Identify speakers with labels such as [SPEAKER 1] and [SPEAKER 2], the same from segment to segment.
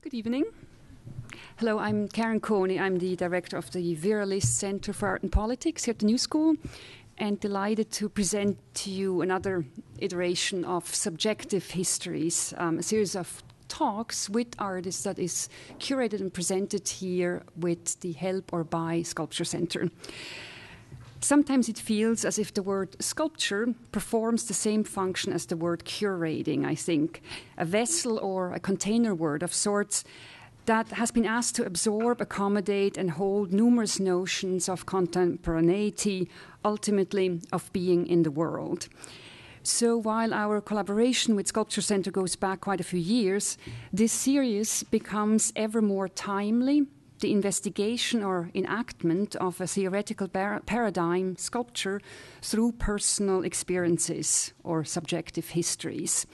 [SPEAKER 1] Good evening. Hello, I'm Karen Coney. I'm the director of the Vera List Center for Art and Politics here at the New School, and delighted to present to you another iteration of Subjective Histories, a series of talks with artists that is curated and presented here with the help or by SculptureCenter. Sometimes it feels as if the word sculpture performs the same function as the word curating, I think. A vessel or a container word of sorts that has been asked to absorb, accommodate, and hold numerous notions of contemporaneity, ultimately of being in the world. So while our collaboration with SculptureCenter goes back quite a few years, this series becomes ever more timely. The investigation or enactment of a theoretical paradigm, sculpture, through personal experiences or subjective histories.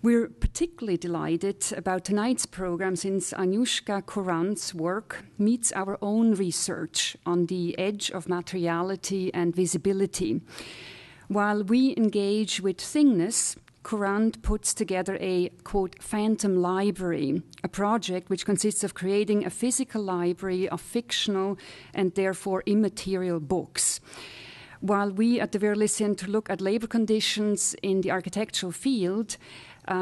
[SPEAKER 1] We're particularly delighted about tonight's program since Agnieszka Kurant's work meets our own research on the edge of materiality and visibility. While we engage with thingness, Kurant puts together a, quote, phantom library, a project which consists of creating a physical library of fictional and therefore immaterial books. While we at the Vera List Center look at labor conditions in the architectural field,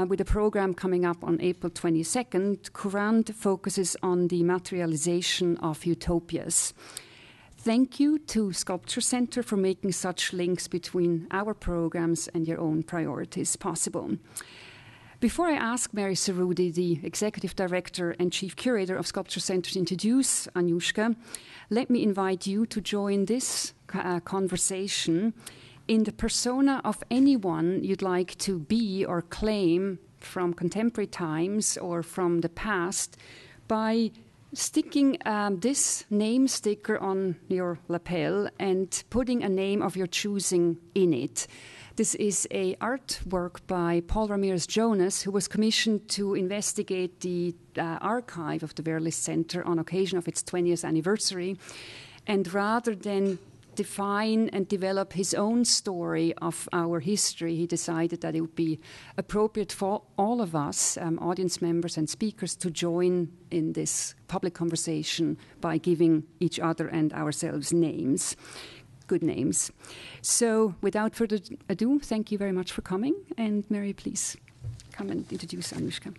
[SPEAKER 1] with a program coming up on April 22nd, Kurant focuses on the materialization of utopias. Thank you to SculptureCenter for making such links between our programs and your own priorities possible. Before I ask Mary Cerudi, the Executive Director and Chief Curator of SculptureCenter, to introduce Agnieszka, let me invite you to join this conversation in the persona of anyone you'd like to be or claim from contemporary times or from the past by sticking this name sticker on your lapel and putting a name of your choosing in it. This is an artwork by Paul Ramirez Jonas, who was commissioned to investigate the archive of the Vera List Center on occasion of its 20th anniversary. And rather than define and develop his own story of our history, he decided that it would be appropriate for all of us, audience members and speakers, to join in this public conversation by giving each other and ourselves names, good names. So without further ado, thank you very much for coming. And Mary, please come and introduce Agnieszka.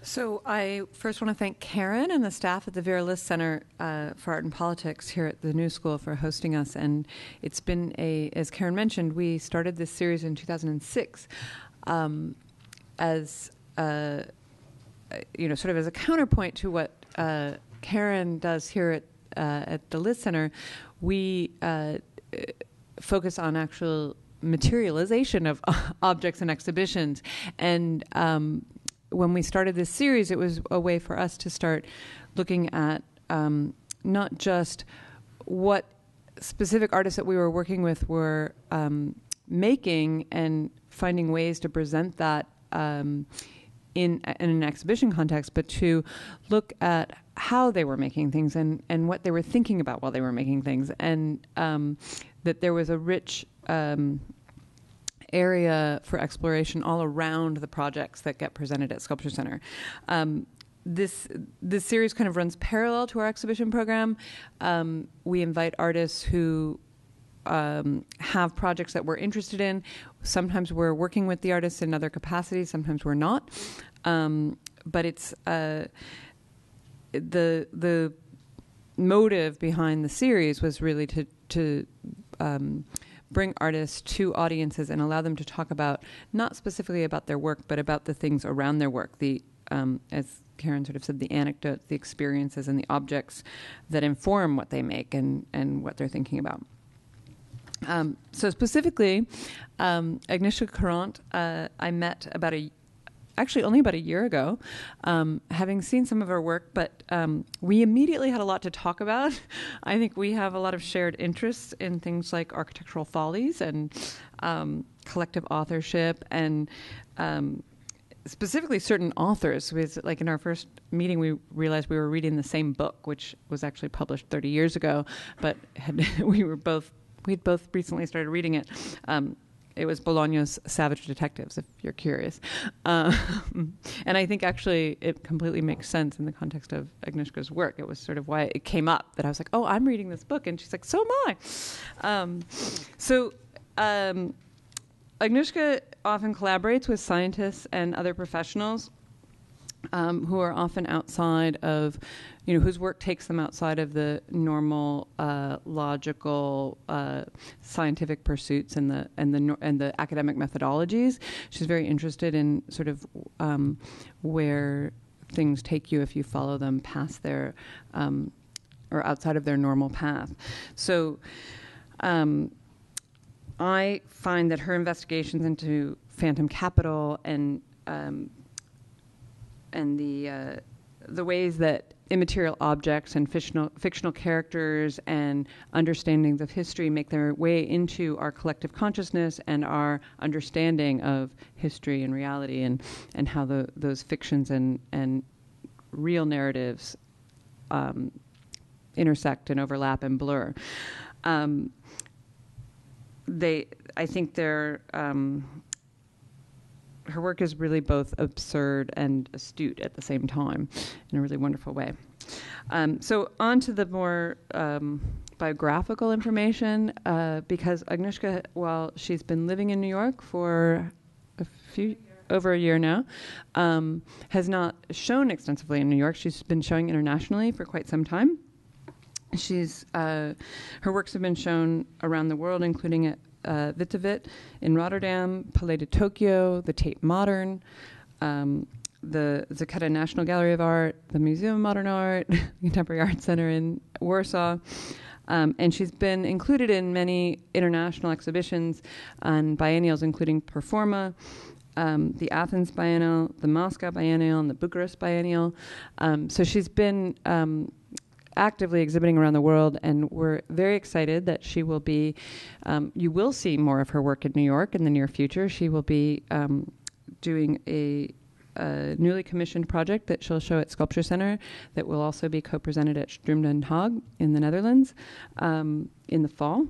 [SPEAKER 2] So I first want to thank Karen and the staff at the Vera List Center for Art and Politics here at the New School for hosting us. And it's been as Karen mentioned, we started this series in 2006 as sort of as a counterpoint to what Karen does here at the List Center. We focus on actual materialization of objects and exhibitions. And when we started this series, it was a way for us to start looking at not just what specific artists that we were working with were making and finding ways to present that in an exhibition context, but to look at how they were making things and what they were thinking about while they were making things, and that there was a rich area for exploration all around the projects that get presented at SculptureCenter. This series kind of runs parallel to our exhibition program. We invite artists who have projects that we're interested in. Sometimes we're working with the artists in other capacities, sometimes we're not. But it's the motive behind the series was really to bring artists to audiences and allow them to talk about, not specifically about their work, but about the things around their work, the as Karen sort of said, the anecdotes, the experiences, and the objects that inform what they make and what they're thinking about. So specifically, Agnieszka Kurant, I met only about a year ago, having seen some of her work, but we immediately had a lot to talk about. I think we have a lot of shared interests in things like architectural follies and collective authorship, and specifically certain authors. Like in our first meeting, we realized we were reading the same book, which was actually published 30 years ago, but we'd both recently started reading it. It was Bologna's Savage Detectives, if you're curious. And I think actually it completely makes sense in the context of Agnieszka's work. It was sort of why it came up that I was like, oh, I'm reading this book. And she's like, so am I. Agnieszka often collaborates with scientists and other professionals who are often outside of, whose work takes them outside of the normal logical scientific pursuits and the academic methodologies. She's very interested in sort of where things take you if you follow them past their or outside of their normal path. So I find that her investigations into phantom capital and the ways that immaterial objects and fictional characters and understandings of history make their way into our collective consciousness and our understanding of history and reality, and how those fictions and real narratives intersect and overlap and blur. I think her work is really both absurd and astute at the same time in a really wonderful way. So on to the more biographical information, because Agnieszka, while she's been living in New York for over a year now, has not shown extensively in New York. She's been showing internationally for quite some time. Her works have been shown around the world, including at Vitavit in Rotterdam, Palais de Tokyo, the Tate Modern, the Zaketa National Gallery of Art, the Museum of Modern Art, the Contemporary Art Center in Warsaw. And she's been included in many international exhibitions and biennials, including Performa, the Athens Biennial, the Moscow Biennial, and the Bucharest Biennial. So she's been actively exhibiting around the world, and we're very excited that she will be, you will see more of her work in New York in the near future. She will be doing a newly commissioned project that she'll show at SculptureCenter that will also be co-presented at Sturm den Haag in the Netherlands in the fall,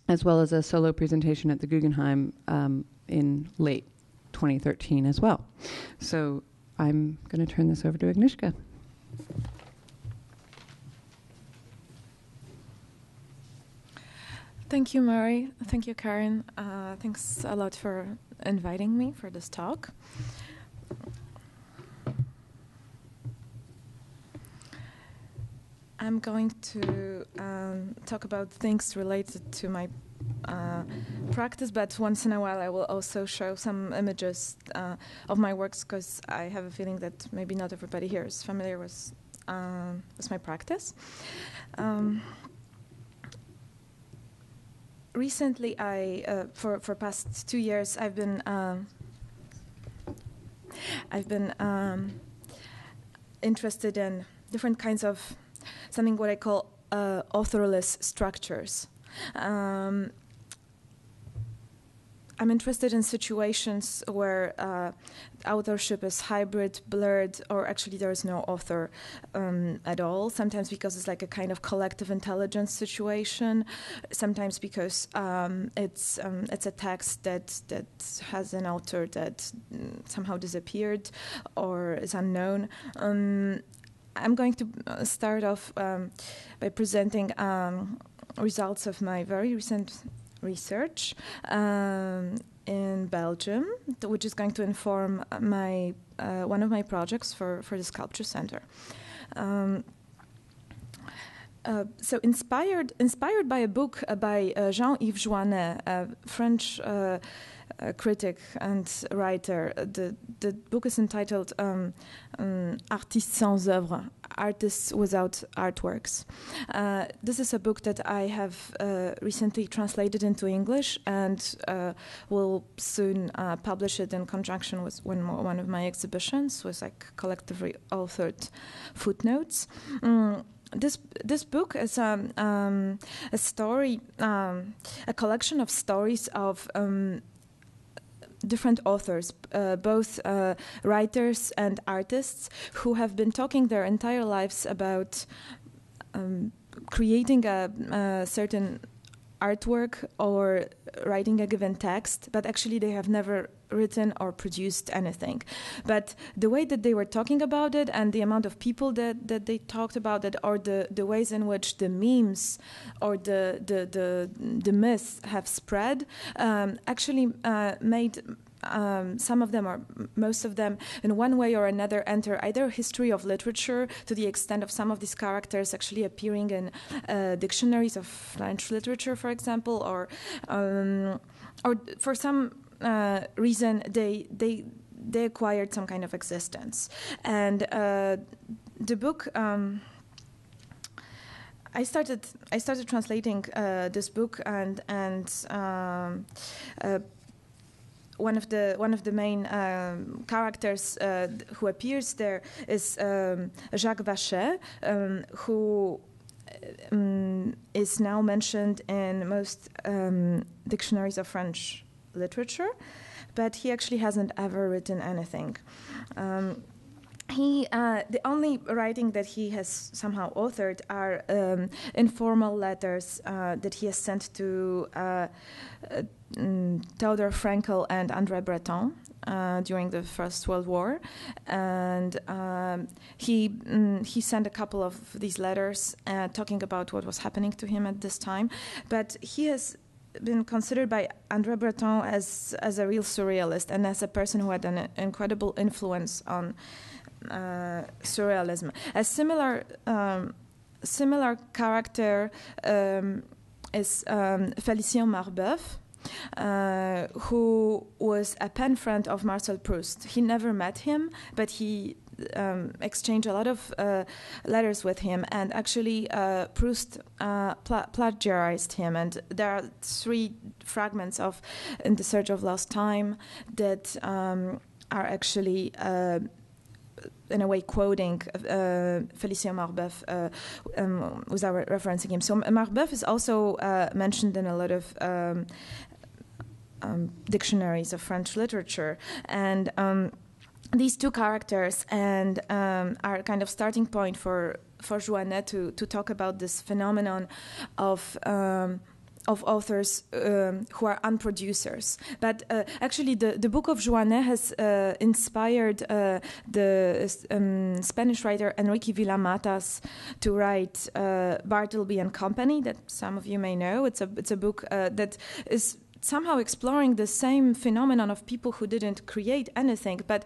[SPEAKER 2] as well as a solo presentation at the Guggenheim in late 2013 as well. So I'm going to turn this over to Agnieszka.
[SPEAKER 3] Thank you, Mary. Thank you, Karen. Thanks a lot for inviting me for this talk. I'm going to talk about things related to my practice, but once in a while I will also show some images of my works, because I have a feeling that maybe not everybody here is familiar with my practice. Recently, for past 2 years, I've been interested in different kinds of something what I call authorless structures. I'm interested in situations where authorship is hybrid, blurred, or actually there is no author at all. Sometimes because it's like a kind of collective intelligence situation. Sometimes because it's a text that has an author that somehow disappeared or is unknown. I'm going to start off by presenting results of my very recent research in Belgium, which is going to inform my one of my projects for the SculptureCenter. So inspired by a book by Jean-Yves Joannet, a French critic and writer. The book is entitled Artistes sans œuvre, Artists Without Artworks. This is a book that I have recently translated into English and will soon publish it in conjunction with one of my exhibitions with like collectively authored footnotes. This book is a story, a collection of stories of different authors, both writers and artists, who have been talking their entire lives about creating a certain artwork or writing a given text, but actually they have never written or produced anything. But the way that they were talking about it and the amount of people that they talked about it, or the ways in which the memes or the myths have spread, actually made some of them, or most of them, in one way or another enter either history of literature, to the extent of some of these characters actually appearing in dictionaries of French literature, for example, or for some reason they acquired some kind of existence. And the book, I started translating this book, and one of the main characters who appears there is Jacques Vachet, who is now mentioned in most dictionaries of French literature, but he actually hasn't ever written anything. The only writing that he has somehow authored are informal letters that he has sent to Theodor Frankl and André Breton during the First World War, and he sent a couple of these letters talking about what was happening to him at this time. But he has been considered by André Breton as a real surrealist and as a person who had an incredible influence on surrealism. A similar character is Félicien Marbeuf, who was a pen friend of Marcel Proust. He never met him, but he exchanged a lot of letters with him, and actually Proust plagiarized him. And there are 3 fragments of In the Search of Lost Time that are actually in a way quoting Félicien Marbeuf without referencing him. So Marbeuf is also mentioned in a lot of dictionaries of French literature, and these 2 characters and are kind of starting point for Jouanet to talk about this phenomenon of authors who are unproducers. But actually the book of Jouanet has inspired the Spanish writer Enrique Villa-Matas to write Bartleby and Company, that some of you may know. It's a book that is somehow exploring the same phenomenon of people who didn't create anything, but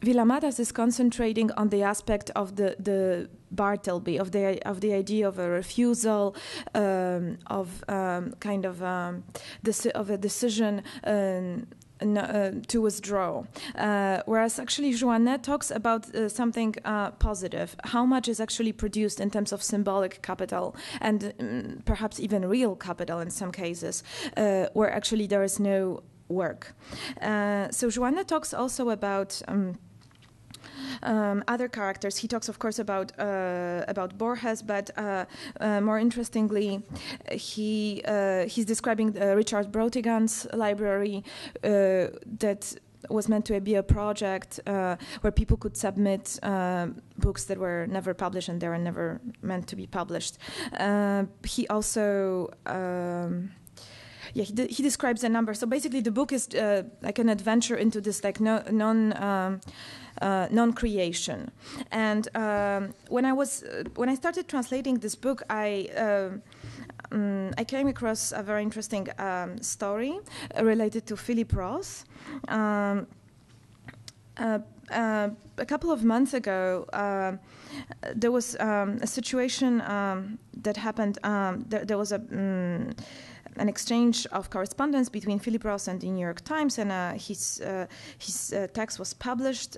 [SPEAKER 3] Villa-Matas is concentrating on the aspect of the Bartleby, of the idea of a refusal, of a decision to withdraw. Whereas actually Jouanet talks about something positive. How much is actually produced in terms of symbolic capital, and perhaps even real capital in some cases, where actually there is no work. So Jouanet talks also about other characters. He talks, of course, about Borges, but more interestingly, he's describing Richard Brautigan's library that was meant to be a project where people could submit books that were never published, and they were never meant to be published. He also he describes a number. So basically, the book is like an adventure into this like non-creation. And when I started translating this book, I came across a very interesting story related to Philip Roth. A couple of months ago, there was a situation that happened. There was an exchange of correspondence between Philip Roth and the New York Times, and his text was published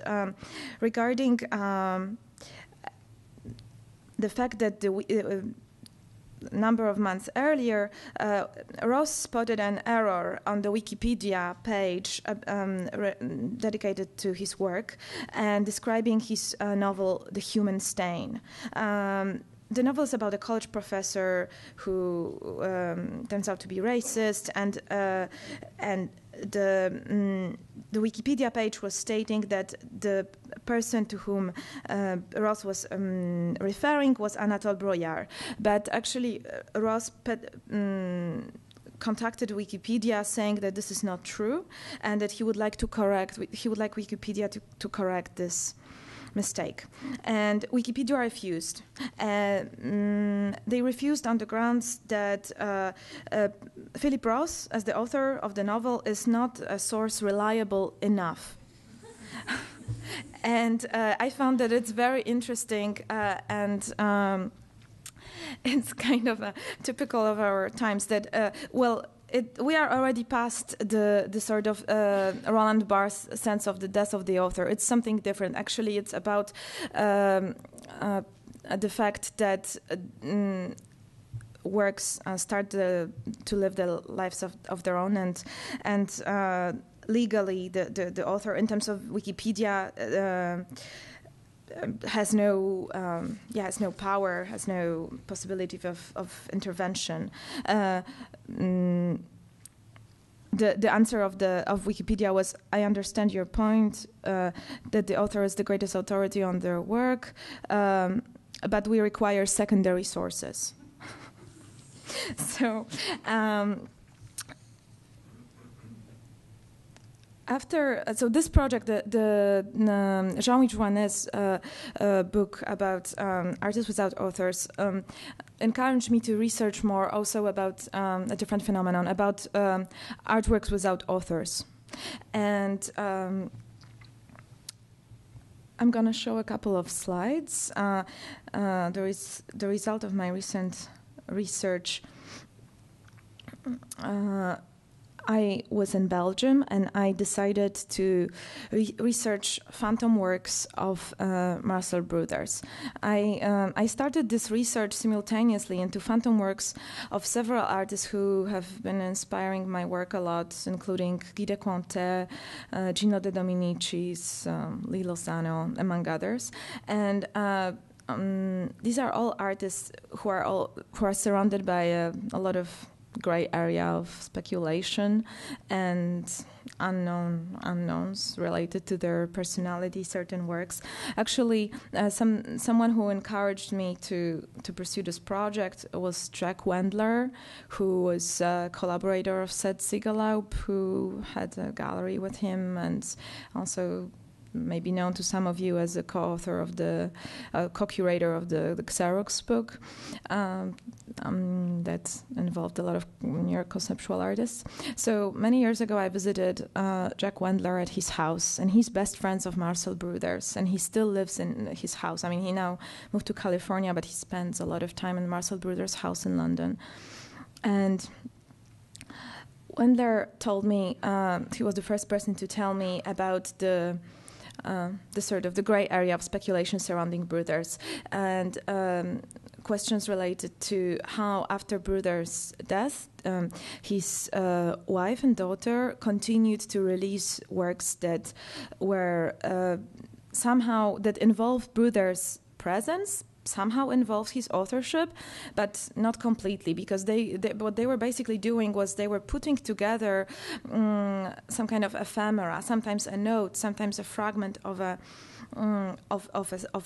[SPEAKER 3] regarding the fact that the number of months earlier, Roth spotted an error on the Wikipedia page dedicated to his work and describing his novel, The Human Stain. The novel is about a college professor who turns out to be racist, and the Wikipedia page was stating that the person to whom Ross was referring was Anatole Broyard. But actually, Ross contacted Wikipedia saying that this is not true and that he would like Wikipedia to correct this mistake. And Wikipedia refused. They refused on the grounds that Philip Ross, as the author of the novel, is not a source reliable enough. And I found that it's very interesting and it's kind of typical of our times that, we are already past the sort of Roland Barthes sense of the death of the author. It's something different. Actually, it's about the fact that works start to live their lives of their own, and legally the author, in terms of Wikipedia, has no power, has no possibility of intervention. The answer of Wikipedia was, I understand your point that the author is the greatest authority on their work, but we require secondary sources. So. So this project, the Jean-Louis Joannet's book about artists without authors, encouraged me to research more also about a different phenomenon, about artworks without authors. And I'm going to show a couple of slides. There is the result of my recent research. I was in Belgium and I decided to research Fantomworks of Marcel Brothers. I started this research simultaneously into Fantomworks of several artists who have been inspiring my work a lot, including Guy de Cointet, Gino De Dominicis, Lee Lozano, among others. And these are all artists who are surrounded by a lot of gray area of speculation and unknowns related to their personality, certain works. Actually, someone who encouraged me to pursue this project was Jack Wendler, who was a collaborator of Seth Siegelaub, who had a gallery with him, and also maybe known to some of you as a co-author of the co-curator of the Xerox book that involved a lot of New York conceptual artists. So many years ago, I visited Jack Wendler at his house, and he's best friends of Marcel Brothers, and he still lives in his house. I mean, he now moved to California, but he spends a lot of time in Marcel Brothers' house in London. And Wendler told me, he was the first person to tell me about the sort of the gray area of speculation surrounding Brothers, and questions related to how, after Brothers' death, his wife and daughter continued to release works that were somehow that involved Brothers' presence, somehow involved his authorship, but not completely, because what they were basically doing was they were putting together some kind of ephemera, sometimes a note, sometimes a fragment of a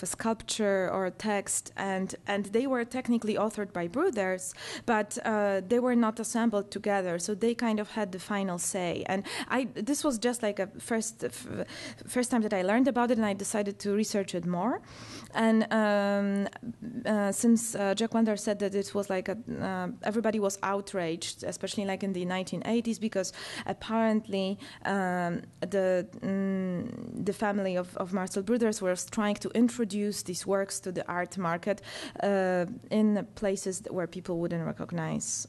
[SPEAKER 3] sculpture or a text, and they were technically authored by Brothers, but they were not assembled together, so they kind of had the final say. And this was just like a first time that I learned about it, and I decided to research it more. And since Jack Wendler said that it was like everybody was outraged, especially like in the 1980s, because apparently the family of Marcel Brothers was trying to introduce these works to the art market in places where people wouldn't recognize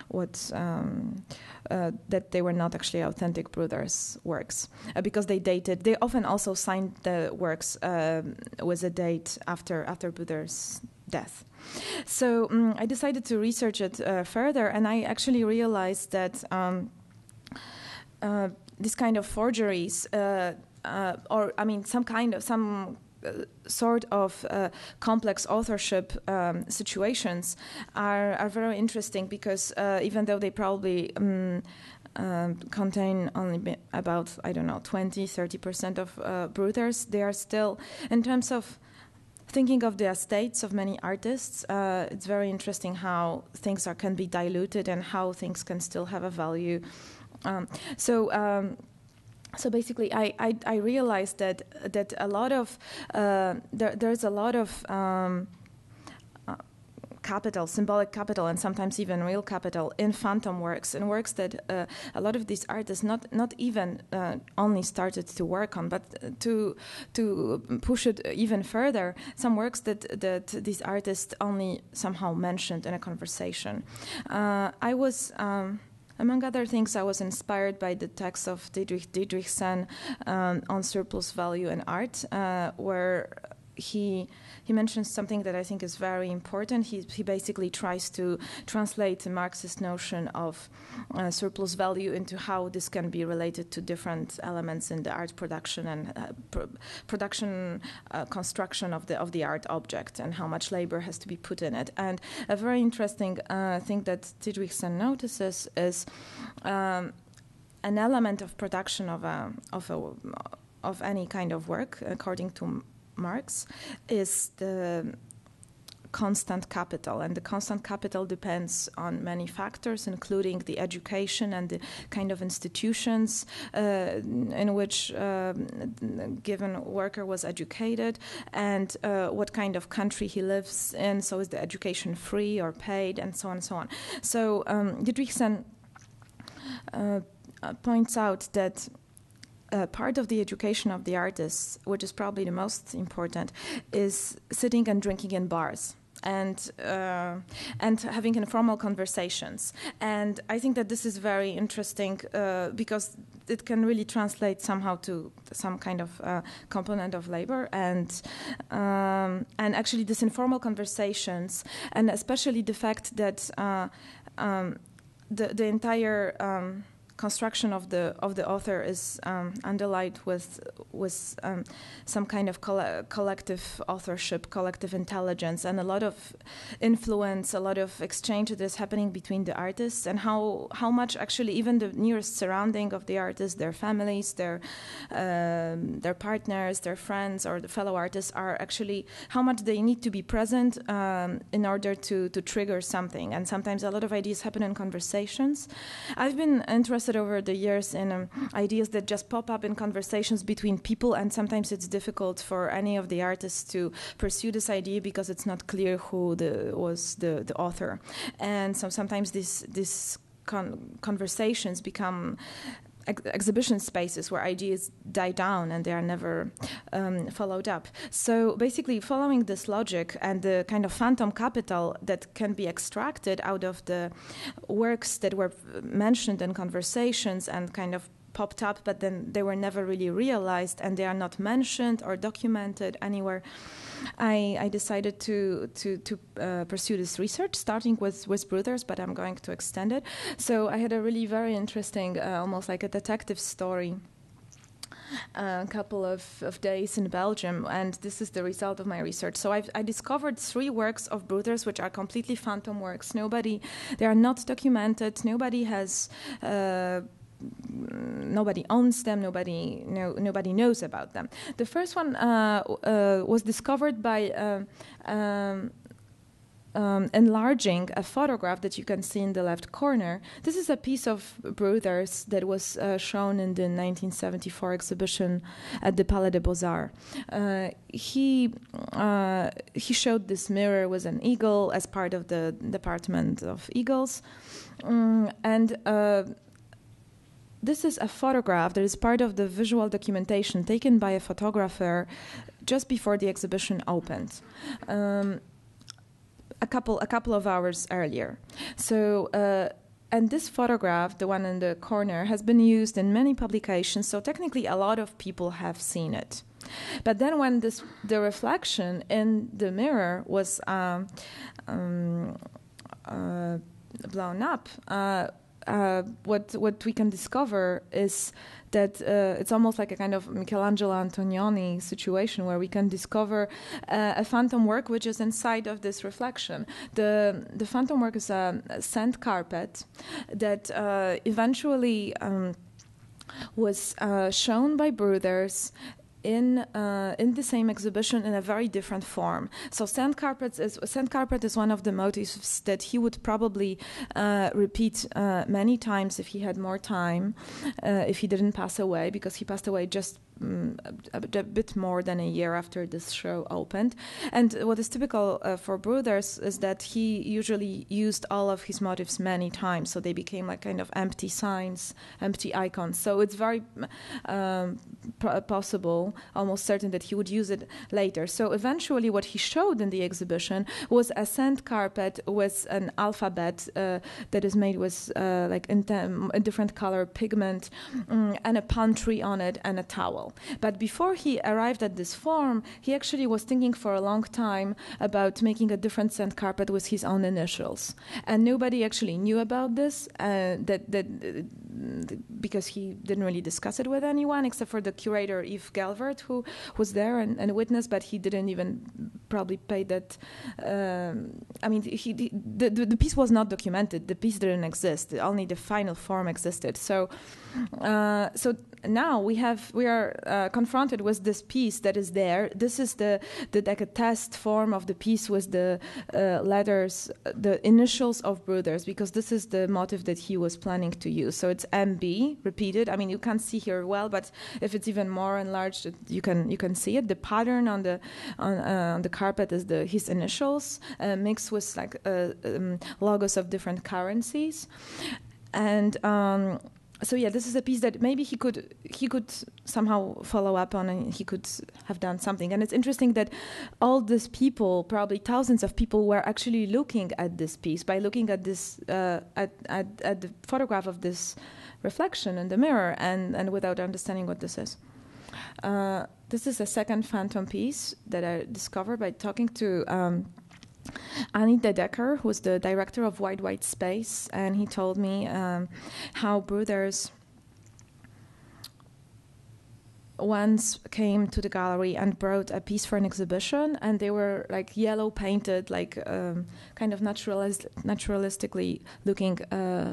[SPEAKER 3] that they were not actually authentic Brothers' works, because they dated. They often also signed the works with a date after Brothers' death. So I decided to research it further, and I actually realized that this kind of forgeries, or I mean, some sort of complex authorship situations are very interesting, because even though they probably contain only about, I don't know, 20-30% of brothers. They are still, in terms of thinking of the estates of many artists, it's very interesting how things can be diluted and how things can still have a value. So basically, I realized that a lot of there's a lot of capital, symbolic capital, and sometimes even real capital in Fantomworks, and works that a lot of these artists not even only started to work on, but to push it even further. Some works that these artists only somehow mentioned in a conversation. I was. Among other things, I was inspired by the text of Dietrichsen on surplus value in art, where he mentions something that I think is very important. He basically tries to translate the Marxist notion of surplus value into how this can be related to different elements in the art production and construction of the art object, and how much labor has to be put in it. And a very interesting thing that Dietrichsen notices is an element of production of any kind of work, according to Marx, is the constant capital, and the constant capital depends on many factors, including the education and the kind of institutions in which given worker was educated, and what kind of country he lives in. So is the education free or paid, and so on and so on. So Dietrichsen points out that part of the education of the artists, which is probably the most important, is sitting and drinking in bars and having informal conversations. And I think that this is very interesting because it can really translate somehow to some kind of component of labor, and actually these informal conversations, and especially the fact that the entire construction of the author is underlined with some kind of collective authorship, collective intelligence, and a lot of influence, a lot of exchange that is happening between the artists, and how much actually even the nearest surrounding of the artists, their families, their partners, their friends, or the fellow artists are actually, how much they need to be present in order to trigger something. And sometimes a lot of ideas happen in conversations. I've been interested over the years in ideas that just pop up in conversations between people, and sometimes it's difficult for any of the artists to pursue this idea because it's not clear who was the author. And so sometimes these conversations become exhibition spaces where ideas die down and they are never followed up. So basically, following this logic and the kind of phantom capital that can be extracted out of the works that were mentioned in conversations and kind of popped up, but then they were never really realized, and they are not mentioned or documented anywhere, I decided to pursue this research, starting with brothers, but I'm going to extend it. So I had a really very interesting, almost like a detective story, a couple of days in Belgium, and this is the result of my research. So I discovered 3 works of brothers which are completely phantom works. They are not documented. Nobody has. Nobody owns them. Nobody knows about them. The first one was discovered by enlarging a photograph that you can see in the left corner. This is a piece of brothers that was shown in the 1974 exhibition at the Palais des Beaux-Arts. He showed this mirror with an eagle as part of the Department of Eagles, and this is a photograph that is part of the visual documentation taken by a photographer just before the exhibition opened, a couple of hours earlier. So, and this photograph, the one in the corner, has been used in many publications. So technically, a lot of people have seen it. But then, when the reflection in the mirror was blown up, what we can discover is that it's almost like a kind of Michelangelo Antonioni situation where we can discover a phantom work which is inside of this reflection. The phantom work is a sand carpet that eventually was shown by Brothers in the same exhibition in a very different form. So sand carpet is one of the motifs that he would probably repeat many times if he had more time, if he didn't pass away, because he passed away just a bit more than a year after this show opened. And what is typical for Brothers is that he usually used all of his motifs many times, so they became like kind of empty signs, empty icons. So it's very possible, almost certain, that he would use it later. So eventually what he showed in the exhibition was a sand carpet with an alphabet that is made with like a different color pigment and a palm tree on it and a towel. But before he arrived at this form, he actually was thinking for a long time about making a different sand carpet with his own initials. And nobody actually knew about this, because he didn't really discuss it with anyone, except for the curator, Yves Gelvert, who was there and witnessed, but he didn't even probably pay that. I mean, the piece was not documented. The piece didn't exist. Only the final form existed. So now we are confronted with this piece that is there. This is the like a test form of the piece with the letters, the initials of Brothers, because this is the motif that he was planning to use. So it's MB repeated. I mean, you can't see here well, but if it's even more enlarged, you can see it. The pattern on the carpet is his initials mixed with like logos of different currencies, and. So yeah, this is a piece that maybe he could somehow follow up on, and he could have done something. And it's interesting that all these people, probably thousands of people, were actually looking at this piece by looking at this at the photograph of this reflection in the mirror, and without understanding what this is. This is a second phantom piece that I discovered by talking to Annie De Decker, who was the director of Wide White Space, and he told me how Brothers once came to the gallery and brought a piece for an exhibition, and they were like yellow painted, like kind of naturalistically looking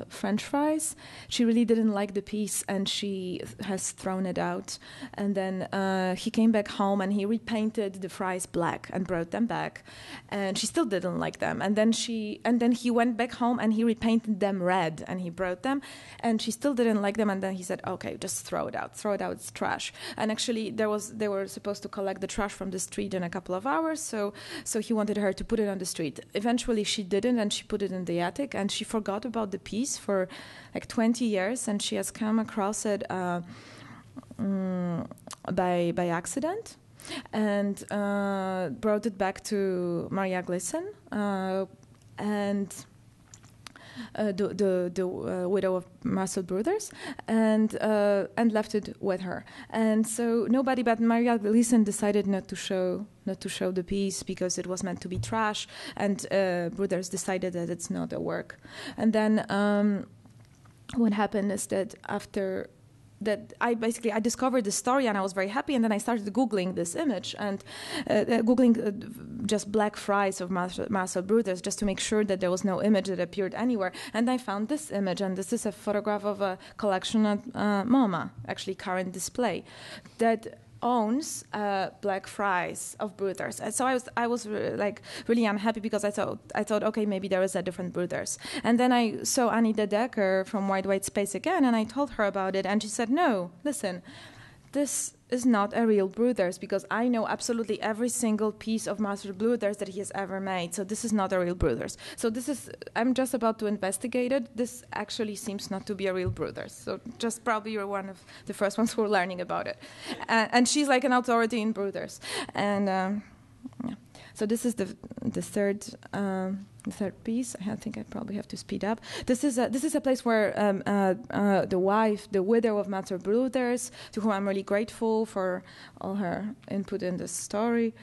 [SPEAKER 3] French fries. She really didn't like the piece, and she has thrown it out. And then he came back home and he repainted the fries black and brought them back, and she still didn't like them. And then he went back home and he repainted them red, and he brought them, and she still didn't like them. And then he said, "Okay, just throw it out. Throw it out. It's trash." And actually, they were supposed to collect the trash from the street in a couple of hours, so he wanted her to put it on the street. Eventually, she didn't, and she put it in the attic, and she forgot about the piece for like 20 years, and she has come across it by accident, and brought it back to Maria Gleason, and the widow of Marcel Brothers, and left it with her. And so nobody but Maria Gleason decided not to show the piece because it was meant to be trash, and Brothers decided that it's not a work. And then what happened is that after that I discovered the story, and I was very happy, and then I started Googling this image, and Googling just black fries of Marcel Brothers, just to make sure that there was no image that appeared anywhere. And I found this image, and this is a photograph of a collection at MoMA, actually current display, that owns black fries of Brothers. And so I was like really unhappy, because I thought, okay, maybe there is a different Brothers. And then I saw Annie De Decker from Wide White Space again, and I told her about it, and she said, "No, listen, this is not a real Brothers, because I know absolutely every single piece of Marcel Brothers that he has ever made. So this is not a real Brothers. So I'm just about to investigate it. This actually seems not to be a real Brothers. So just probably you're one of the first ones who are learning about it." And she's like an authority in Brothers. And yeah. So this is the third piece. I think I probably have to speed up. This is a place where the widow of Marcel Brothers, to whom I'm really grateful for all her input in this story,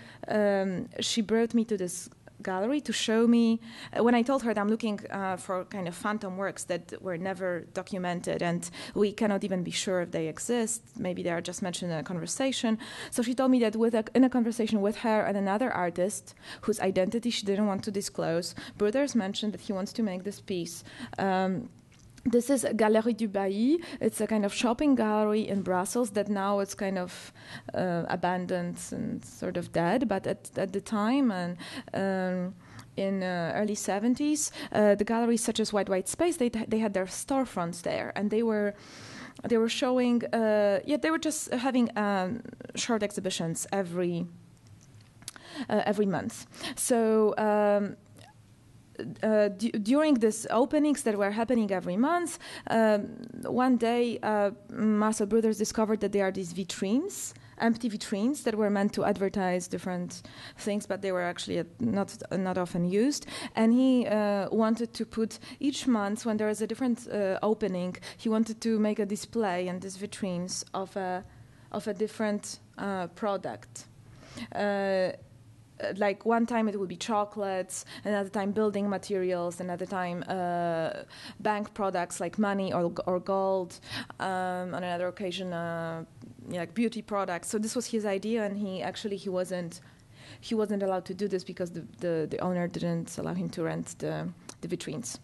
[SPEAKER 3] she brought me to this gallery to show me. When I told her that I'm looking for kind of Fantomworks that were never documented and we cannot even be sure if they exist, maybe they are just mentioned in a conversation. So she told me that in a conversation with her and another artist whose identity she didn't want to disclose, Brothers mentioned that he wants to make this piece. This is Galerie du Bailly. It's a kind of shopping gallery in Brussels that now it's kind of abandoned and sort of dead. But at the time and in early 70s, the galleries such as White Space, they had their storefronts there, and they were showing. They were just having short exhibitions every month. So. During these openings that were happening every month, one day Marcel Brothers discovered that there are these vitrines, empty vitrines that were meant to advertise different things, but they were actually not often used. And he wanted to put each month, when there is a different opening, he wanted to make a display in these vitrines of a different product. Like one time it would be chocolates, another time building materials, another time bank products like money or gold, on another occasion like beauty products. So this was his idea, and he wasn't allowed to do this because the owner didn't allow him to rent the vitrines.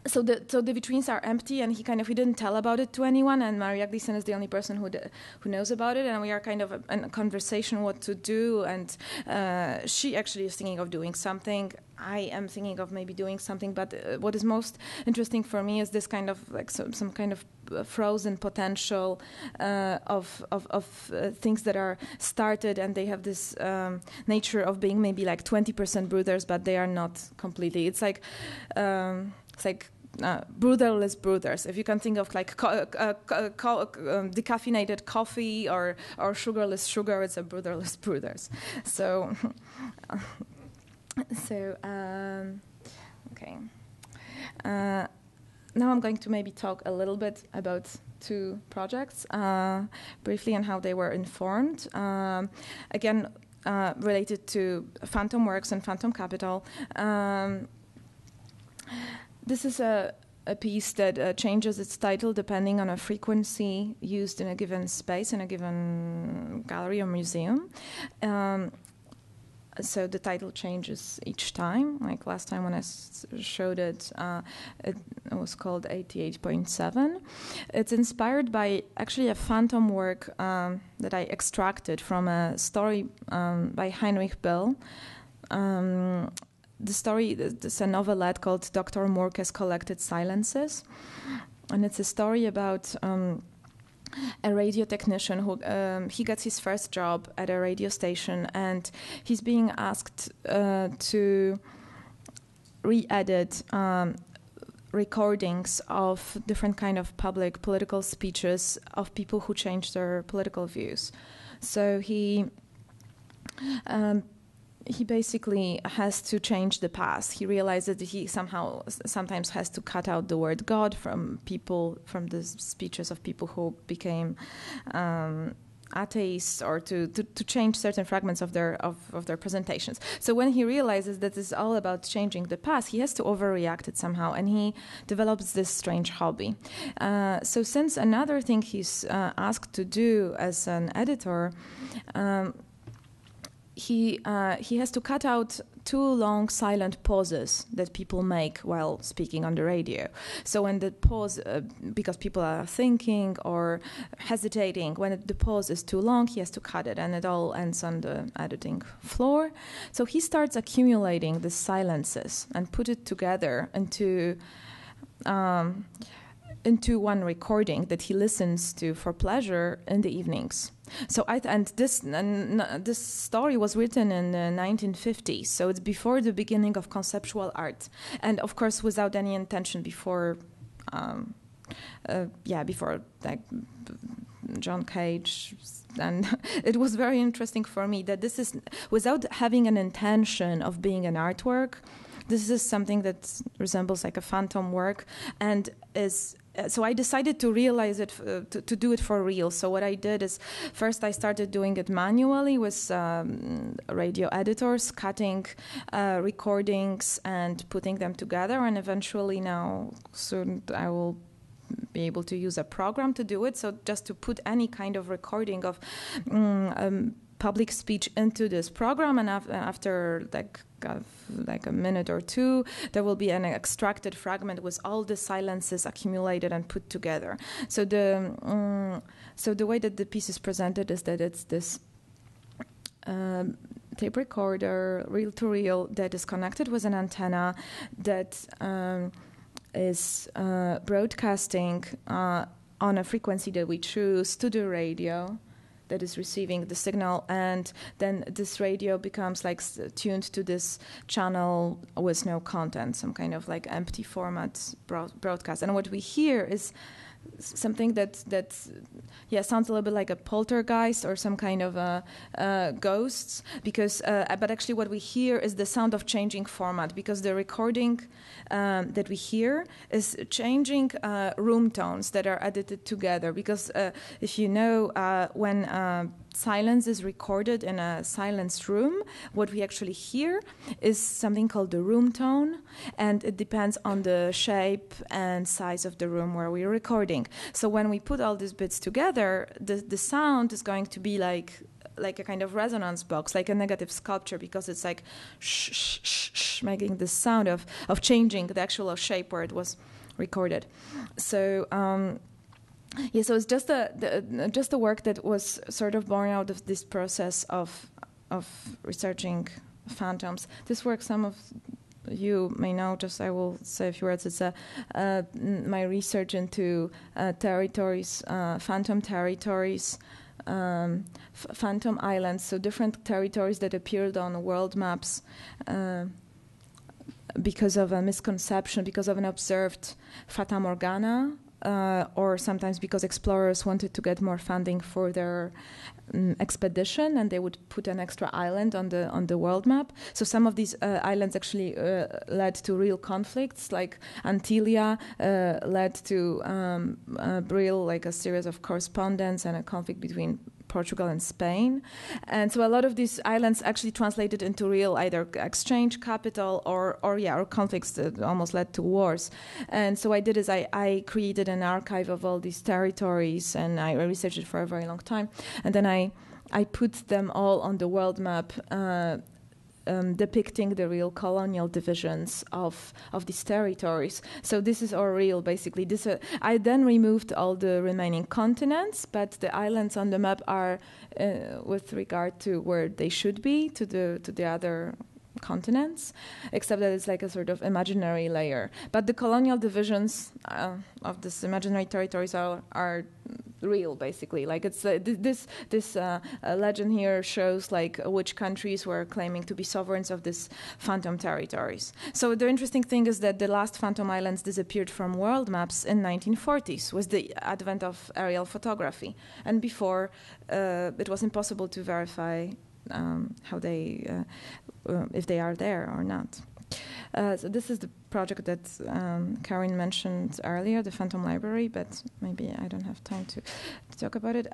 [SPEAKER 3] So the vitrines are empty, and he didn't tell about it to anyone. And Maria Gleason is the only person who knows about it. And we are kind of in a conversation what to do. And she actually is thinking of doing something. I am thinking of maybe doing something. But what is most interesting for me is this kind of like some kind of frozen potential of things that are started, and they have this nature of being maybe like 20% Brothers, but they are not completely. It's like Borderless Brothers. If you can think of like decaffeinated coffee or sugarless sugar, it's a Borderless Brothers. So, okay. Now I'm going to maybe talk a little bit about two projects briefly and how they were informed. Again, related to Fantomworks and Phantom Capital. This is a piece that changes its title depending on a frequency used in a given space, in a given gallery or museum. So the title changes each time. Like last time when I showed it, it was called 88.7. It's inspired by actually a phantom work that I extracted from a story by Heinrich Böll. The story is a novelette called Dr. Morke's Collected Silences. And it's a story about a radio technician who he gets his first job at a radio station, and he's being asked to re-edit recordings of different kind of public political speeches of people who changed their political views. So he basically has to change the past. He realizes that he sometimes has to cut out the word God from the speeches of people who became atheists, or to change certain fragments of their presentations. So when he realizes that it's all about changing the past, he has to overreact it somehow, and he develops this strange hobby. So since another thing he's asked to do as an editor, he has to cut out two long silent pauses that people make while speaking on the radio. So when the pause, because people are thinking or hesitating, when the pause is too long, he has to cut it, and it all ends on the editing floor. So he starts accumulating the silences and put it together into one recording that he listens to for pleasure in the evenings. So this story was written in the 1950s, so it's before the beginning of conceptual art, and of course without any intention before like John Cage. And it was very interesting for me that this is without having an intention of being an artwork. This is something that resembles like a phantom work and is so I decided to realize it, to do it for real. So what I did is, first I started doing it manually with radio editors, cutting recordings and putting them together, and eventually now soon I will be able to use a program to do it. So just to put any kind of recording of public speech into this program, and after like a minute or two, there will be an extracted fragment with all the silences accumulated and put together. So the way that the piece is presented is that it's this tape recorder, reel-to-reel, that is connected with an antenna that is broadcasting on a frequency that we choose to the radio that is receiving the signal, and then this radio becomes like tuned to this channel with no content, some kind of like empty format broadcast. And what we hear is something that sounds a little bit like a poltergeist or some kind of ghosts, because but actually what we hear is the sound of changing format, because the recording that we hear is changing room tones that are edited together. Because if you know, when silence is recorded in a silenced room, what we actually hear is something called the room tone, and it depends on the shape and size of the room where we're recording. So when we put all these bits together, the sound is going to be like a kind of resonance box, like a negative sculpture, because it's like shh, shh, shh, shh, making the sound of changing the actual shape where it was recorded. So so it's just a work that was sort of born out of this process of researching phantoms. This work, some of you may know, just I will say a few words. It's my research into territories, phantom territories, phantom islands, so different territories that appeared on world maps because of a misconception, because of an observed Fata Morgana, or sometimes because explorers wanted to get more funding for their expedition, and they would put an extra island on the world map. So some of these islands actually led to real conflicts, like Antillia led to Brill, like a series of correspondence and a conflict between Portugal and Spain. And so a lot of these islands actually translated into real either exchange capital or conflicts that almost led to wars. And so I did is I created an archive of all these territories, and I researched it for a very long time. And then I put them all on the world map, depicting the real colonial divisions of these territories. So this is all real, basically. I then removed all the remaining continents, but the islands on the map are with regard to where they should be, to the other continents, except that it's like a sort of imaginary layer. But the colonial divisions of this imaginary territories are real, basically. Like it's this legend here shows like which countries were claiming to be sovereigns of this phantom territories. So the interesting thing is that the last phantom islands disappeared from world maps in 1940s with the advent of aerial photography, and before it was impossible to verify how they if they are there or not. So this is the project that Karin mentioned earlier, the Phantom Library, but maybe I don't have time to talk about it.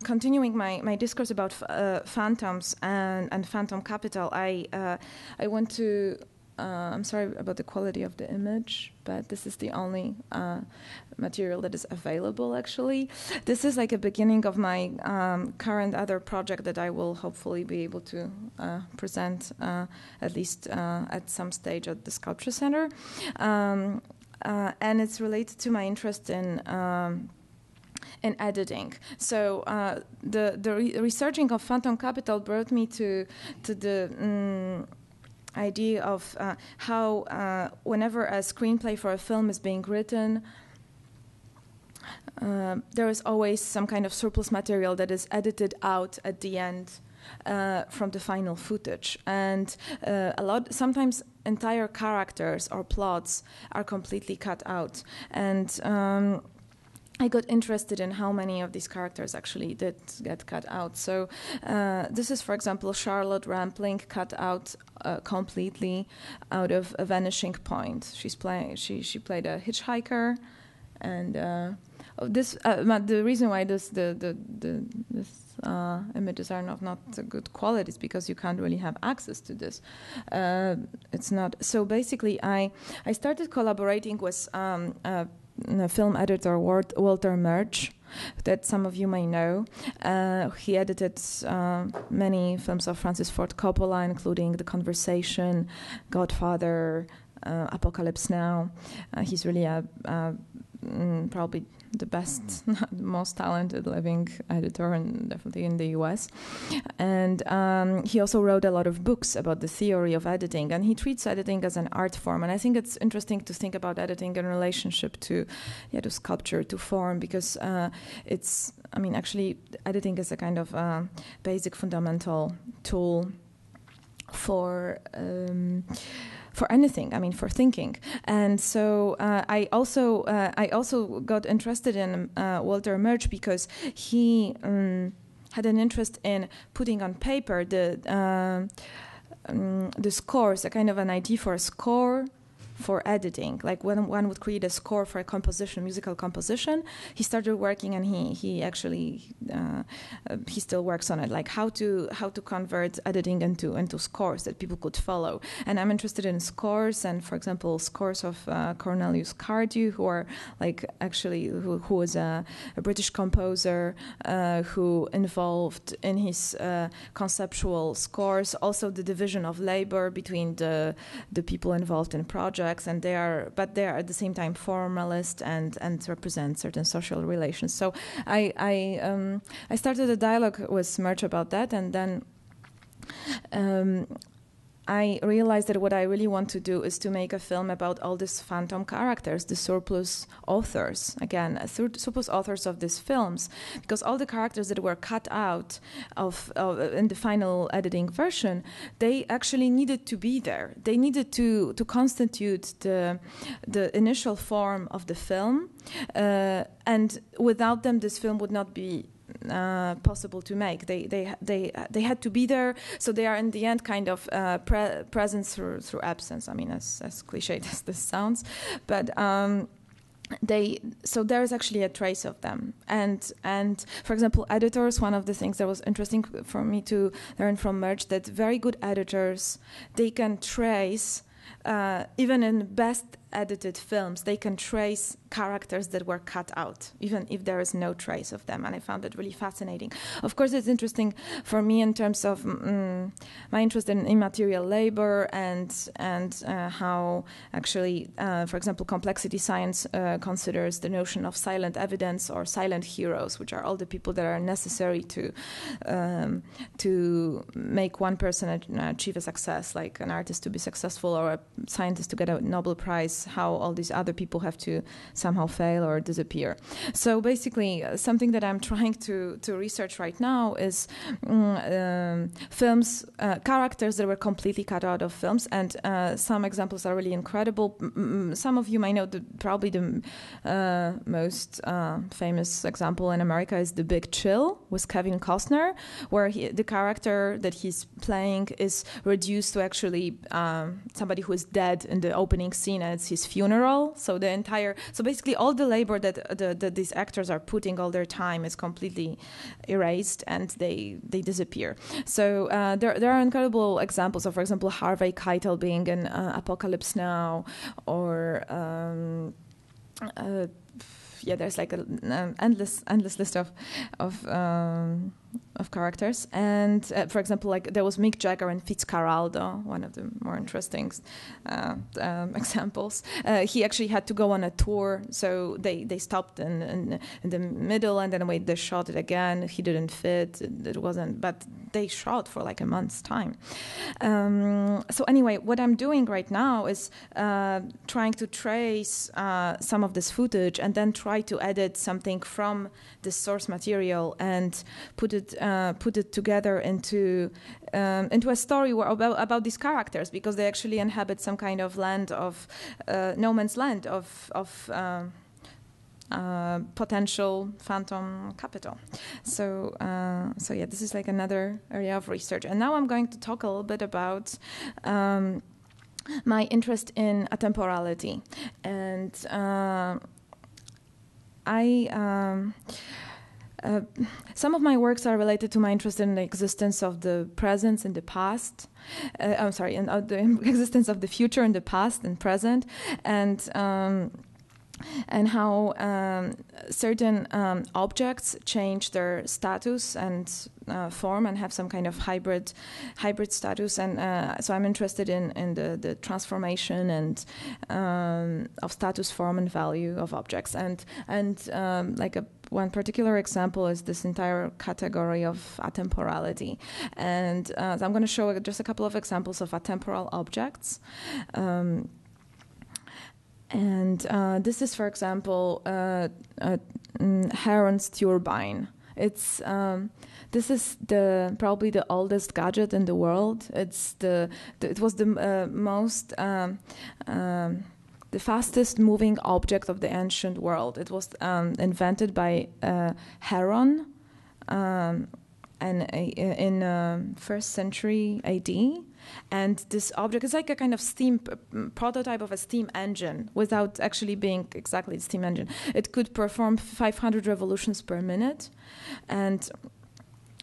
[SPEAKER 3] Continuing my discourse about phantoms and phantom capital, I want to. I'm sorry about the quality of the image, but this is the only material that is available, actually. This is like a beginning of my current other project that I will hopefully be able to present at least at some stage at the SculptureCenter. And it's related to my interest in editing. So the researching of phantom capital brought me to the idea of how whenever a screenplay for a film is being written, there is always some kind of surplus material that is edited out at the end from the final footage, and sometimes entire characters or plots are completely cut out. And I got interested in how many of these characters actually did get cut out. So this is, for example, Charlotte Rampling cut out completely out of A Vanishing Point. She played a hitchhiker, and the reason why this images are not good quality is because you can't really have access to this. It's not so. Basically, I started collaborating with film editor Walter Murch, that some of you may know. He edited many films of Francis Ford Coppola, including The Conversation, Godfather, Apocalypse Now. He's really probably the best, most talented living editor, and definitely in the US. And he also wrote a lot of books about the theory of editing, and he treats editing as an art form. And I think it's interesting to think about editing in relationship to sculpture, to form, because actually editing is a kind of basic fundamental tool for anything, for thinking. And so I also got interested in Walter Murch because he had an interest in putting on paper the scores, a kind of an idea for a score for editing. Like when one would create a score for a composition, musical composition, he started working, and he actually he still works on it, like how to convert editing into scores that people could follow. And I'm interested in scores, and for example, scores of Cornelius Cardew, who are like actually who was a British composer who involved in his conceptual scores also the division of labor between the people involved in projects. And they are at the same time formalist and represent certain social relations. So I started a dialogue with Murch about that, and then I realized that what I really want to do is to make a film about all these phantom characters, the surplus authors, surplus authors of these films, because all the characters that were cut out of in the final editing version, they actually needed to be there. They needed to constitute the initial form of the film, and without them, this film would not be possible to make. They had to be there, so they are in the end kind of presence through absence. As cliched as this sounds, but so there is actually a trace of them. And for example, editors, one of the things that was interesting for me to learn from Murch, that very good editors, they can trace even in best edited films, they can trace characters that were cut out, even if there is no trace of them. And I found that really fascinating. Of course, it's interesting for me in terms of my interest in immaterial labor and how actually, for example, complexity science considers the notion of silent evidence or silent heroes, which are all the people that are necessary to make one person achieve a success, like an artist to be successful or a scientist to get a Nobel Prize, how all these other people have to somehow fail or disappear. So basically, something that I'm trying to research right now is films, characters that were completely cut out of films, and some examples are really incredible. Some of you may know probably the most famous example in America is The Big Chill with Kevin Costner, where the character that he's playing is reduced to actually somebody who is dead in the opening scene, and it's his funeral. So basically all the labor that these actors are putting all their time is completely erased, and they disappear. So there are incredible examples of, for example, Harvey Keitel being in Apocalypse Now, or there's like an endless list of characters. And for example, like there was Mick Jagger and Fitzcarraldo, one of the more interesting examples. He actually had to go on a tour, so they stopped in the middle, and then they shot it again. He didn't fit, it wasn't, but they shot for like a month's time. So anyway, what I'm doing right now is trying to trace some of this footage and then try to edit something from the source material and put it together into a story about these characters, because they actually inhabit some kind of land of no man's land of potential phantom capital. So yeah, this is like another area of research. And now I'm going to talk a little bit about my interest in atemporality. And some of my works are related to my interest in the existence of the present and the past. In the existence of the future and the past and present, and how certain objects change their status and form and have some kind of hybrid status. And so I'm interested in the transformation and of status, form, and value of objects. And one particular example is this entire category of atemporality. And so I'm going to show just a couple of examples of atemporal objects. And this is, for example, Heron's turbine. This is probably the oldest gadget in the world. It was the fastest moving object of the ancient world. It was invented by Heron in 1st century AD. And this object is like a kind of steam prototype of a steam engine without actually being exactly a steam engine. It could perform 500 revolutions per minute. And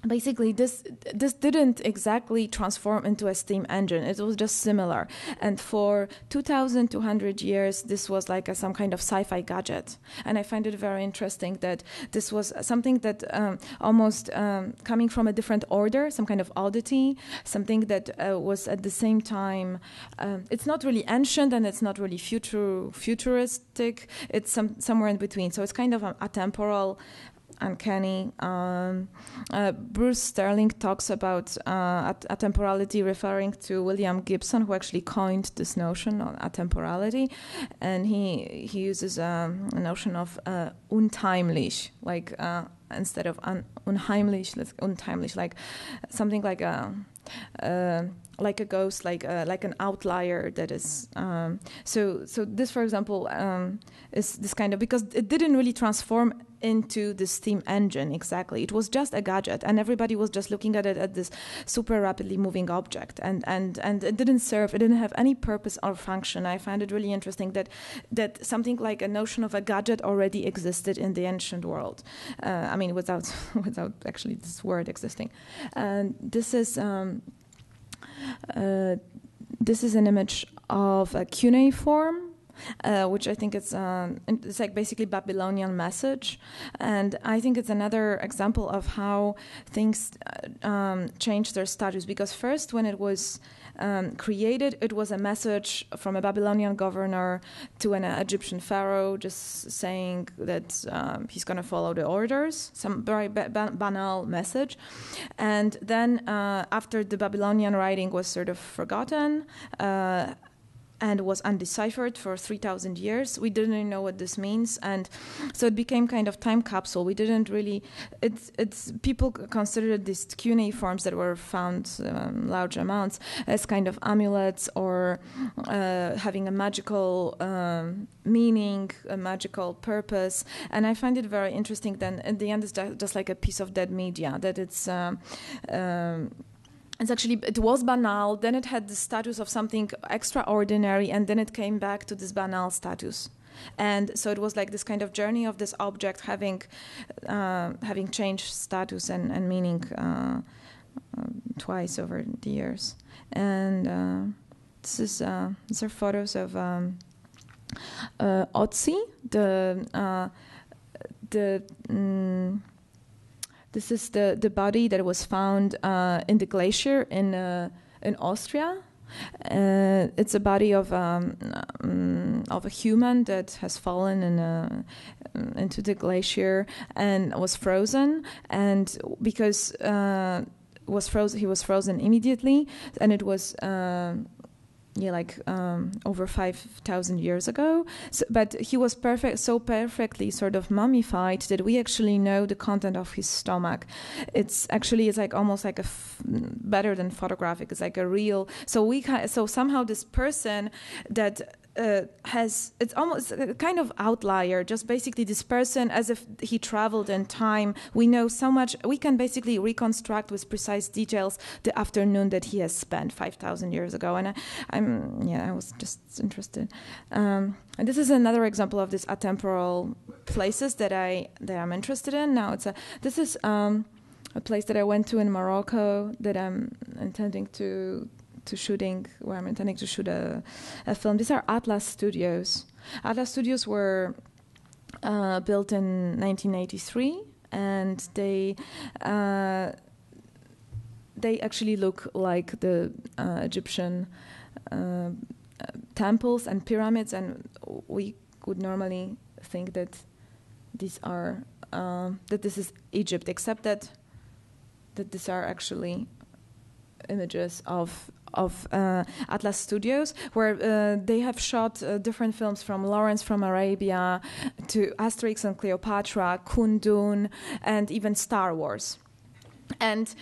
[SPEAKER 3] basically, this didn't exactly transform into a steam engine. It was just similar. And for 2,200 years, this was like some kind of sci-fi gadget. And I find it very interesting that this was something that almost coming from a different order, some kind of oddity, something that was at the same time, it's not really ancient and it's not really futuristic. It's somewhere in between. So it's kind of atemporal, uncanny. Bruce Sterling talks about atemporality, referring to William Gibson, who actually coined this notion of atemporality, and he uses a notion of unheimlich, like instead of unheimlich, unheimlich, like something like a ghost, like an outlier that is. So this, for example, is this kind of, because it didn't really transform into the steam engine exactly. It was just a gadget, and everybody was just looking at it as this super rapidly moving object, and it didn't serve. It didn't have any purpose or function. I find it really interesting that something like a notion of a gadget already existed in the ancient world. I mean, without actually this word existing. And this is an image of a cuneiform, which I think it's like basically Babylonian message, and I think it's another example of how things change their status. Because first, when it was created, it was a message from a Babylonian governor to an Egyptian pharaoh, just saying that he's going to follow the orders, some very banal message. And then after the Babylonian writing was sort of forgotten, and was undeciphered for 3,000 years. We didn't know what this means, and so it became kind of time capsule. We didn't really. It's people considered these cuneiforms that were found large amounts as kind of amulets or having a magical meaning, a magical purpose. And I find it very interesting. Then at the end, it's just like a piece of dead media. That it's actually, it was banal, then it had the status of something extraordinary, and then it came back to this banal status. And so it was like this kind of journey of this object having changed status and meaning twice over the years. And these are photos of Otzi, this is the body that was found in the glacier in Austria. It's a body of a human that has fallen into the glacier and was frozen. And because he was frozen immediately, and it was over 5,000 years ago. So, but he was so perfectly sort of mummified that we actually know the content of his stomach. It's like almost like better than photographic. It's like a real. So somehow this person that it's almost a kind of outlier, just basically this person as if he traveled in time. We know so much, we can basically reconstruct with precise details the afternoon that he has spent 5,000 years ago. And I was just interested. And this is another example of these atemporal places that I'm interested in. Now this is a place that I went to in Morocco that I'm intending to shoot a film. These are Atlas Studios. Atlas Studios were built in 1983, and they actually look like the Egyptian temples and pyramids, and we would normally think that these are that this is Egypt, except that these are actually images of Atlas Studios, where they have shot different films, from Lawrence from Arabia to Asterix and Cleopatra, Kundun, and even Star Wars. And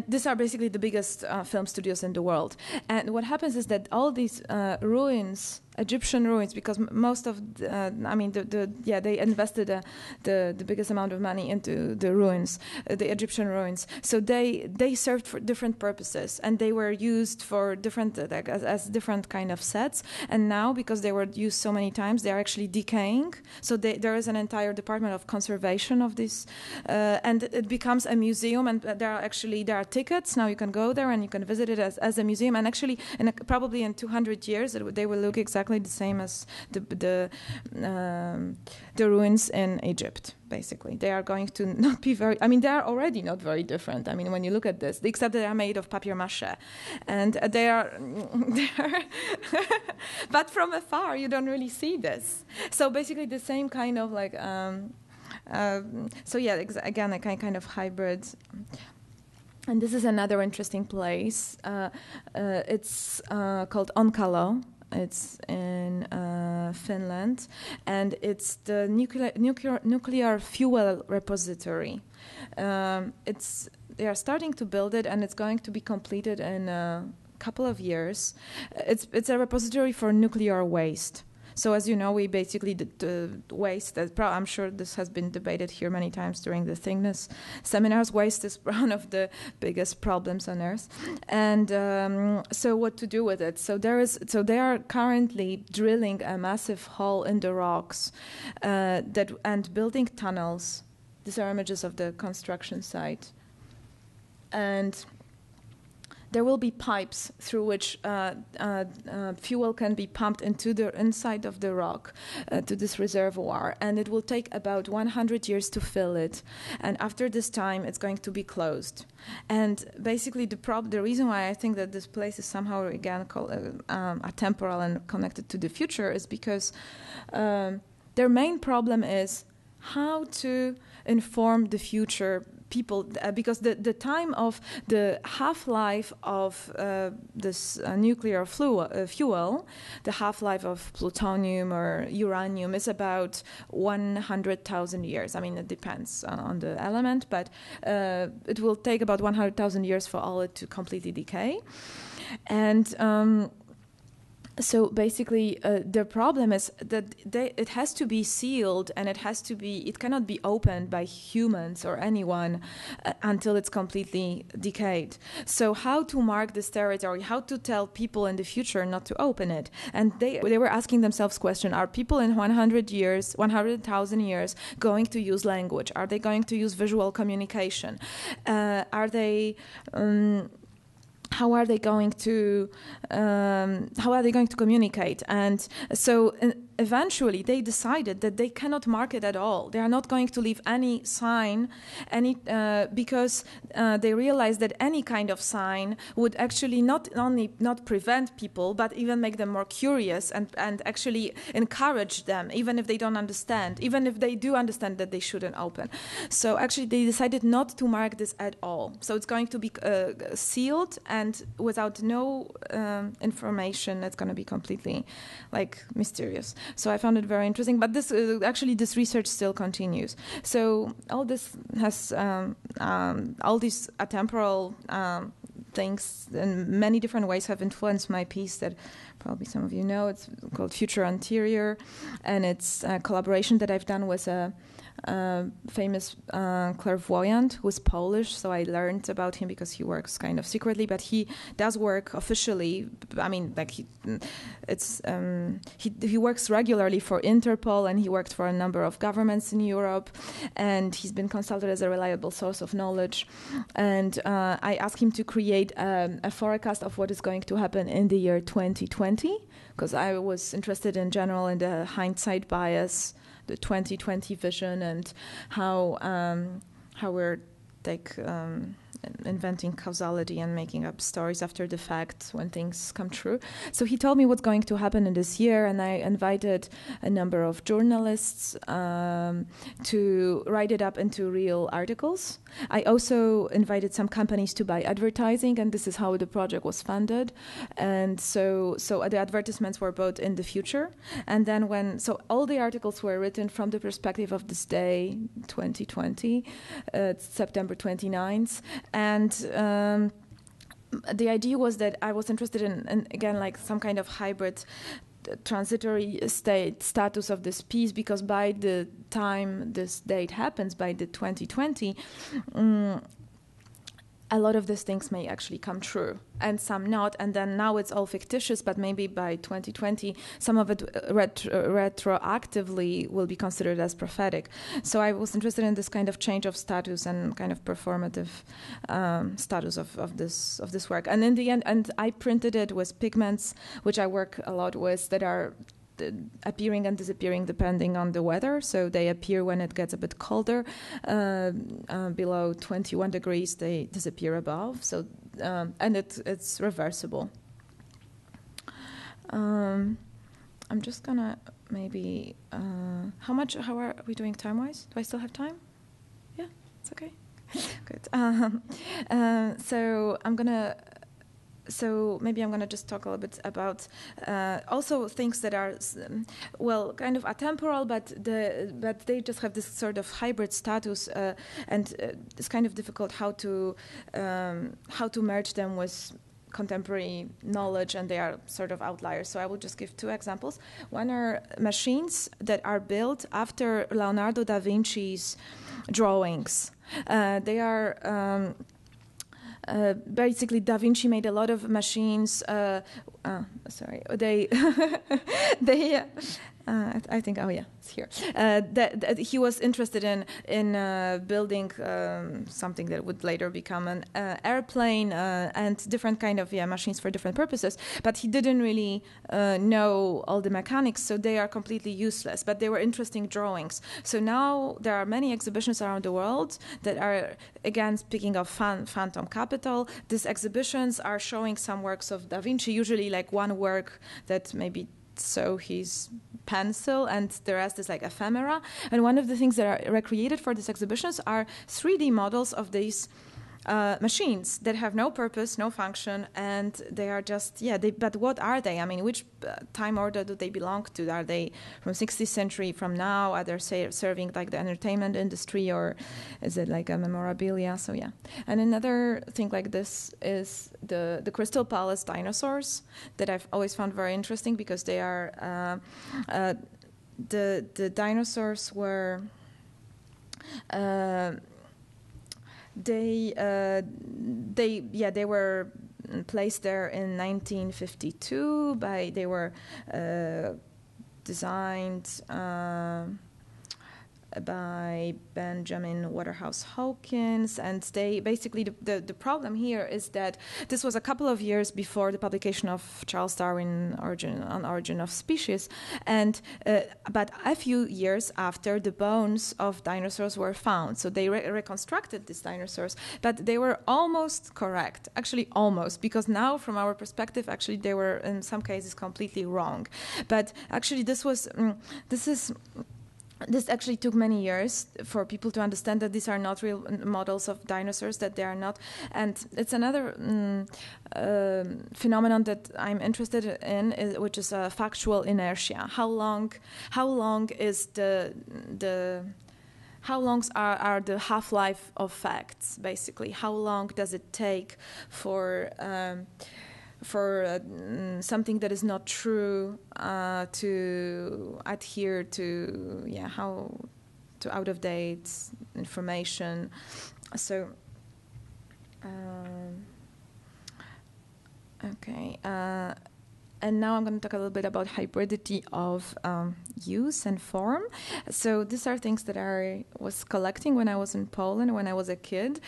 [SPEAKER 3] these are basically the biggest film studios in the world. And what happens is that all these ruins, Egyptian ruins, because most of they invested the biggest amount of money into the ruins, the Egyptian ruins. So they served for different purposes, and they were used for different as different kind of sets. And now, because they were used so many times, they are actually decaying. So there is an entire department of conservation of this, and it becomes a museum. And there are tickets now. You can go there and you can visit it as a museum. And actually, probably in 200 years, they will look exactly the same as the ruins in Egypt. Basically, they are going to not be very. I mean, they are already not very different. I mean, when you look at this, except they are made of papier-mâché, and they are. But from afar, you don't really see this. So basically, the same kind of like. Again, a kind of hybrid. And this is another interesting place. It's called Onkalo. It's in Finland, and it's the nuclear fuel repository. They are starting to build it, and it's going to be completed in a couple of years. It's a repository for nuclear waste. So as you know, we basically the waste. I'm sure this has been debated here many times during the thingness seminars. Waste is one of the biggest problems on Earth, and so what to do with it? So they are currently drilling a massive hole in the rocks, and building tunnels. These are images of the construction site, and there will be pipes through which fuel can be pumped into the inside of the rock to this reservoir, and it will take about 100 years to fill it. And after this time, it's going to be closed. And basically, the reason why I think that this place is somehow again called atemporal and connected to the future is because their main problem is how to inform the future people, because the time of the half-life of this nuclear fuel, the half-life of plutonium or uranium is about 100,000 years. I mean, it depends on the element, but it will take about 100,000 years for all it to completely decay. And so basically, the problem is that it has to be sealed, and it cannot be opened by humans or anyone until it's completely decayed. So how to mark this territory? How to tell people in the future not to open it? And they were asking themselves question: are people in 100,000 years going to use language? Are they going to use visual communication? How are they going to communicate? And so eventually they decided that they cannot mark it at all. They are not going to leave any sign, because they realized that any kind of sign would actually not only not prevent people, but even make them more curious and actually encourage them, even if they don't understand, even if they do understand that they shouldn't open. So actually they decided not to mark this at all. So it's going to be sealed, and without no information, it's going to be completely mysterious. So I found it very interesting. But this research still continues. So all this has all these atemporal things in many different ways have influenced my piece that probably some of you know. It's called Future Anterior, and it's a collaboration that I've done with a famous clairvoyant who's Polish. So I learned about him because he works kind of secretly, but he does work officially. I mean, like he works regularly for Interpol, and he worked for a number of governments in Europe, and he's been consulted as a reliable source of knowledge. And I asked him to create a forecast of what is going to happen in the year 2020, because I was interested in general in the hindsight bias, the 2020 vision, and how we're like inventing causality and making up stories after the fact when things come true. So he told me what's going to happen in this year, and I invited a number of journalists to write it up into real articles. I also invited some companies to buy advertising, and this is how the project was funded. And so the advertisements were both in the future, and then all the articles were written from the perspective of this day, 2020, September 29th. And the idea was that I was interested in again, like some kind of hybrid transitory status of this piece, because by the time this date happens, by the 2020, a lot of these things may actually come true and some not, and then now it's all fictitious, but maybe by 2020 some of it retroactively will be considered as prophetic. So I was interested in this kind of change of status and kind of performative status of this work. And in the end, and I printed it with pigments, which I work a lot with, that are appearing and disappearing depending on the weather. So they appear when it gets a bit colder. Below 21 degrees, they disappear above. So and it's reversible. I'm just gonna maybe how are we doing time-wise? Do I still have time? Yeah, it's okay. Good. So maybe I'm going to just talk a little bit about also things that are, well, kind of atemporal, but they just have this sort of hybrid status, and it's kind of difficult how to merge them with contemporary knowledge, and they are sort of outliers. So I will just give two examples. One are machines that are built after Leonardo da Vinci's drawings. They are basically, Da Vinci made a lot of machines. I think, oh yeah, it's here. That he was interested in building something that would later become an airplane and different kind of machines for different purposes. But he didn't really know all the mechanics, so they are completely useless. But they were interesting drawings. So now there are many exhibitions around the world that are, again, speaking of Phantom Capital, these exhibitions are showing some works of Da Vinci, usually like one work that maybe so his pencil, and the rest is like ephemera. And one of the things that are recreated for these exhibitions are 3D models of these machines that have no purpose, no function, and they are just, but what are they? I mean, which time order do they belong to? Are they from 16th century, from now? Are they serving like the entertainment industry, or is it like a memorabilia? So yeah. And another thing like this is the Crystal Palace dinosaurs that I've always found very interesting, because they are, the dinosaurs were, they were placed there in 1952 they were designed by Benjamin Waterhouse Hawkins, and they basically, the problem here is that this was a couple of years before the publication of Charles Darwin on Origin of Species, and but a few years after the bones of dinosaurs were found. So they reconstructed these dinosaurs, but they were almost correct, actually almost, because now from our perspective, actually they were in some cases completely wrong. But actually this actually took many years for people to understand that these are not real models of dinosaurs, that they are not. And it's another phenomenon that I'm interested in, which is factual inertia. How long is the how long are the half-life of facts, basically? How long does it take for something that is not true to adhere to to out-of-date information? So, okay. And now I'm going to talk a little bit about hybridity of use and form. So these are things that I was collecting when I was in Poland, when I was a kid.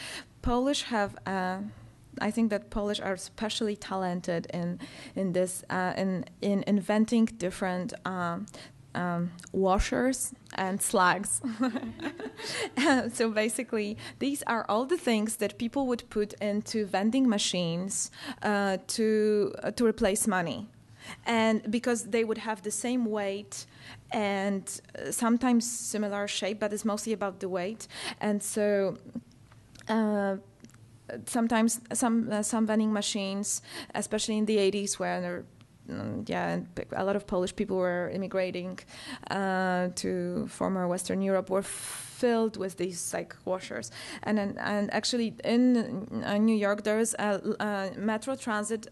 [SPEAKER 3] Polish have, I think that Polish are especially talented in this, in inventing different washers and slugs. So basically, these are all the things that people would put into vending machines to replace money. And because they would have the same weight and sometimes similar shape, but it's mostly about the weight. And so sometimes some vending machines, especially in the 80s when a lot of Polish people were immigrating to former Western Europe, were filled with these like washers. And actually in New York there is a metro transit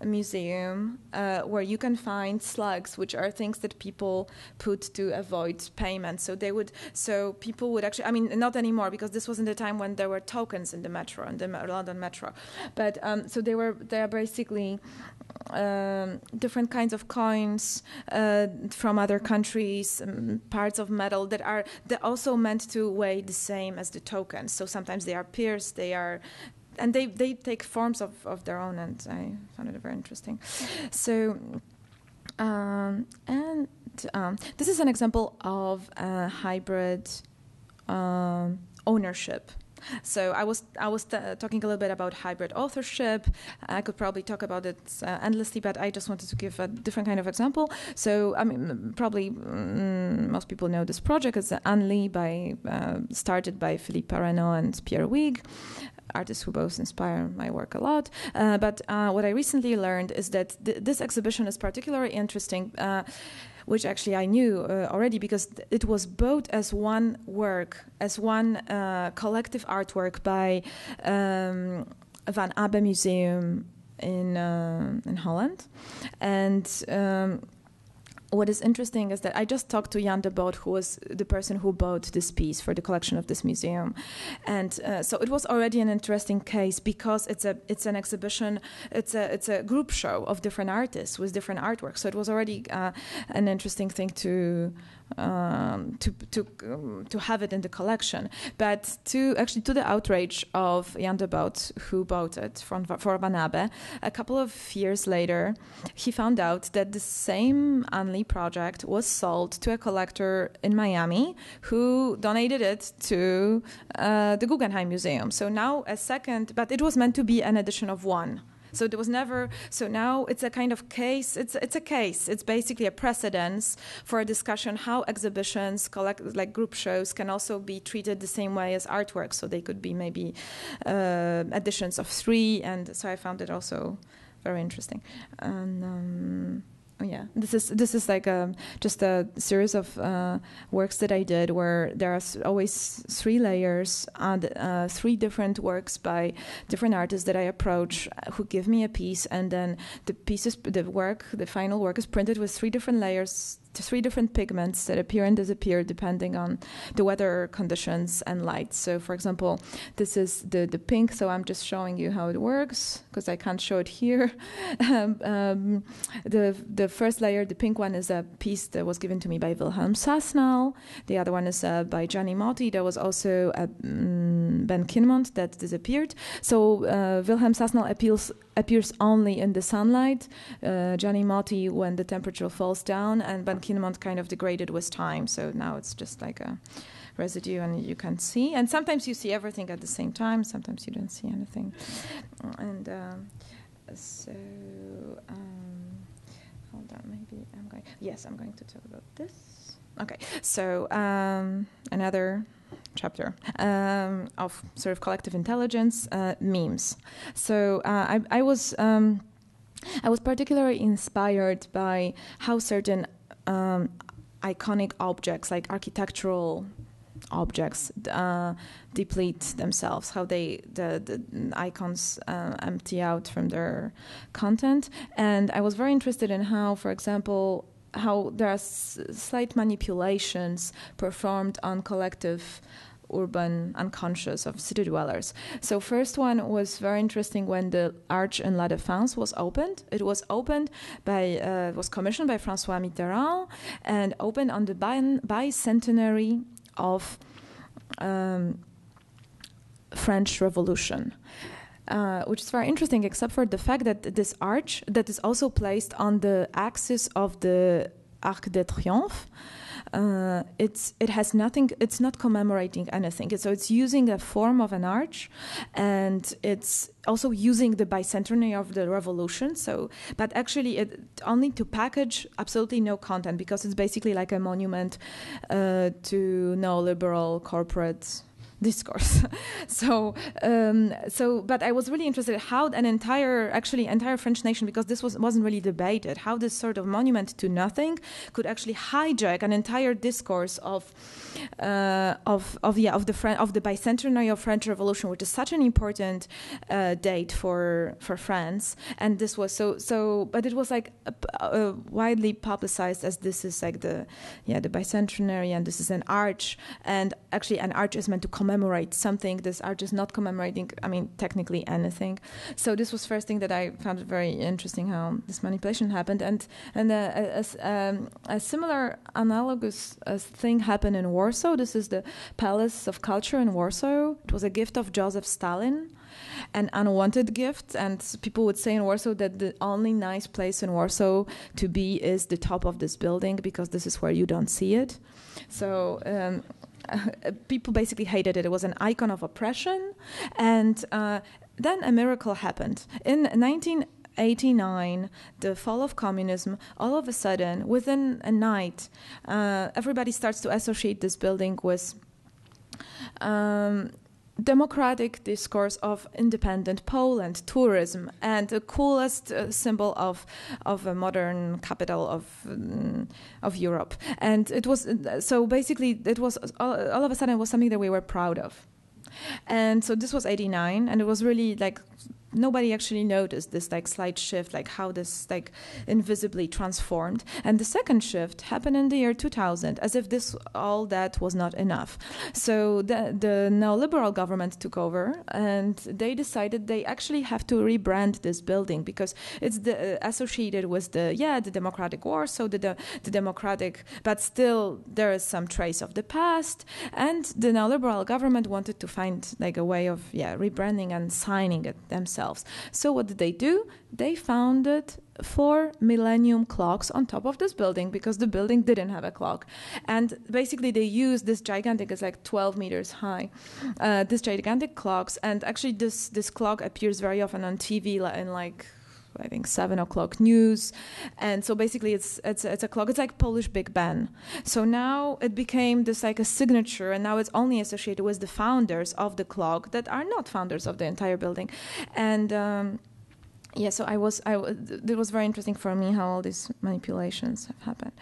[SPEAKER 3] museum where you can find slugs, which are things that people put to avoid payment. So people would actually, I mean, not anymore, because this was in the time when there were tokens in the metro, in the London metro. But so they are basically different kinds of coins from other countries, parts of metal they're also meant to weigh the same as the tokens. So sometimes they are pierced, and they take forms of their own, and I found it very interesting. So, this is an example of hybrid ownership. So I was talking a little bit about hybrid authorship. I could probably talk about it endlessly, but I just wanted to give a different kind of example. So I mean, probably most people know this project. It's Unli started by Philippe Parano and Pierre Huyghe, artists who both inspire my work a lot. But what I recently learned is that this exhibition is particularly interesting, which actually I knew already, because it was bought as one work, as one collective artwork by Van Abbe Museum in Holland. And what is interesting is that I just talked to Jan de Boot, who was the person who bought this piece for the collection of this museum, and so it was already an interesting case, because it's an exhibition, it's a group show of different artists with different artworks. So it was already an interesting thing to have it in the collection. But to the outrage of Jan de Boot, who bought it for Van Abbe, a couple of years later, he found out that the same Unli project was sold to a collector in Miami, who donated it to the Guggenheim Museum. So now but it was meant to be an edition of one. So there was never. So now it's a kind of case. It's a case. It's basically a precedence for a discussion how exhibitions, like group shows, can also be treated the same way as artworks. So they could be maybe editions of 3, and so I found it also very interesting. And this is like just a series of works that I did, where there are always 3 layers and 3 different works by different artists that I approach, who give me a piece, and then the final work is printed with 3 different layers, 3 different pigments that appear and disappear depending on the weather conditions and light. So, for example, this is the pink, so I'm just showing you how it works, because I can't show it here. The first layer, the pink one, is a piece that was given to me by Wilhelm Sasnal. The other one is by Gianni Motti. There was also Ben Kinmont that disappeared. So Wilhelm Sasnal appears only in the sunlight, Gianni Motti when the temperature falls down, and Ben Kinmont kind of degraded with time. So now it's just like a residue, and you can see. And sometimes you see everything at the same time. Sometimes you don't see anything. And hold on, maybe I'm going to talk about this. Okay, so another chapter of sort of collective intelligence, memes. So I was particularly inspired by how certain iconic objects, like architectural objects deplete themselves, how the icons empty out from their content. And I was very interested in how, for example, how there are slight manipulations performed on collective urban unconscious of city dwellers. So first one was very interesting when the Arch in La Défense was opened. It was opened by, was commissioned by François Mitterrand and opened on the bicentenary of French Revolution. Which is very interesting, except for the fact that this arch that is also placed on the axis of the Arc de Triomphe, it has nothing. It's not commemorating anything. So it's using a form of an arch, and it's also using the bicentenary of the revolution. So, but actually, it only to package absolutely no content, because it's basically like a monument to neoliberal corporate discourse. But I was really interested how an entire French nation, because this wasn't really debated, how this sort of monument to nothing could actually hijack an entire discourse of the bicentenary of French Revolution, which is such an important date for France. And this was but it was like widely publicized as this is like the bicentenary, and this is an arch, and actually an arch is meant to commemorate something. This arch is not commemorating, technically anything. So this was first thing that I found very interesting, how this manipulation happened. And a similar analogous thing happened in Warsaw. This is the Palace of Culture in Warsaw. It was a gift of Joseph Stalin, an unwanted gift. And people would say in Warsaw that the only nice place in Warsaw to be is the top of this building, because this is where you don't see it. So people basically hated it. It was an icon of oppression. And then a miracle happened. In 1989, the fall of communism, all of a sudden, within a night, everybody starts to associate this building with democratic discourse of independent Poland, tourism, and the coolest symbol of a modern capital of Europe. And it was so basically it was all of a sudden it was something that we were proud of. And so this was 89, and it was really like nobody actually noticed this like slight shift, like how this like invisibly transformed. And the second shift happened in the year 2000, as if all that was not enough. So the neoliberal government took over, and they decided they actually have to rebrand this building, because it's associated with the democratic war, so the democratic, but still there is some trace of the past. And the neoliberal government wanted to find like a way of rebranding and signing it themselves. So what did they do? They founded 4 millennium clocks on top of this building, because the building didn't have a clock. And basically they used this gigantic, it's like 12 meters high, this gigantic clocks. And actually this clock appears very often on TV in like, I think 7 o'clock news. And so basically it's a clock. It's like Polish Big Ben. So now it became this like a signature, and now it's only associated with the founders of the clock that are not founders of the entire building. And so it was very interesting for me how all these manipulations have happened.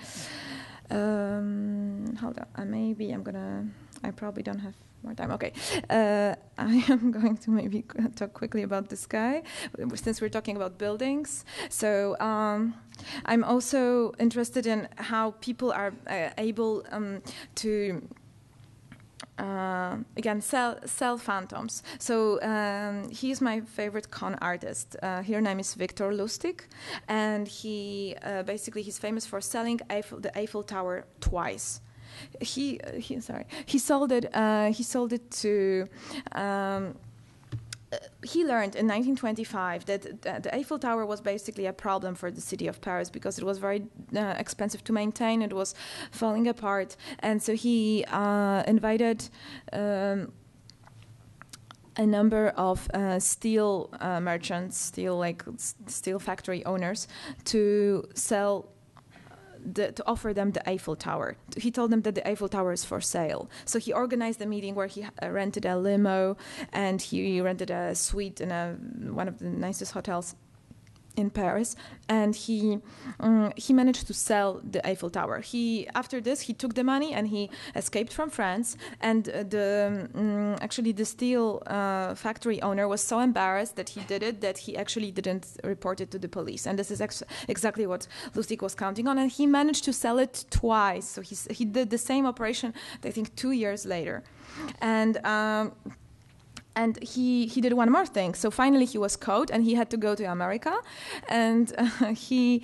[SPEAKER 3] Hold on, I probably don't have more time. Okay, I am going to maybe talk quickly about this guy, since we're talking about buildings. So I'm also interested in how people are able to again sell phantoms. So he's my favorite con artist. His name is Victor Lustig, and he basically he's famous for selling the Eiffel Tower twice. He sold it to. He learned in 1925 that the Eiffel Tower was basically a problem for the city of Paris, because it was very expensive to maintain. It was falling apart, and so he invited a number of steel merchants, steel factory owners, to sell. To offer them the Eiffel Tower. He told them that the Eiffel Tower is for sale. So he organized a meeting where he rented a limo, and he rented a suite in one of the nicest hotels in Paris, and he managed to sell the Eiffel Tower. After this, he took the money and he escaped from France. And actually, the steel factory owner was so embarrassed that he did it that he actually didn't report it to the police. And this is exactly what Lustig was counting on. And he managed to sell it twice. So he did the same operation, I think, 2 years later. And he did one more thing. So finally he was caught and he had to go to America. And he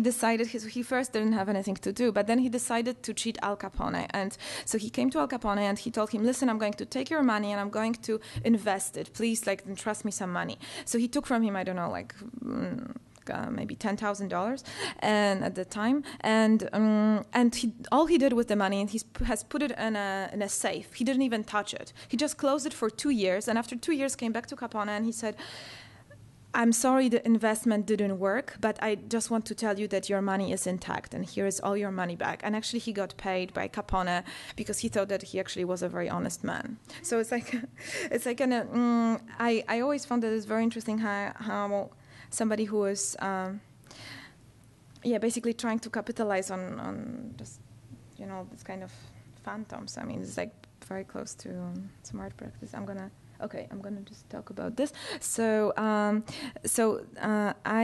[SPEAKER 3] decided, he first didn't have anything to do, but then he decided to cheat Al Capone. And so he came to Al Capone and he told him, listen, I'm going to take your money and I'm going to invest it. Please, entrust me some money. So he took from him, I don't know, maybe $10,000, and at the time, and all he did with the money, and he has put it in a safe. He didn't even touch it. He just closed it for 2 years, and after 2 years came back to Capone and he said, I'm sorry the investment didn't work, but I just want to tell you that your money is intact and here is all your money back. And actually he got paid by Capone because he thought that he actually was a very honest man. So I always found that it's very interesting how somebody who is basically trying to capitalize on just this kind of phantoms. I mean, it's very close to smart practice. I'm gonna just talk about this. So I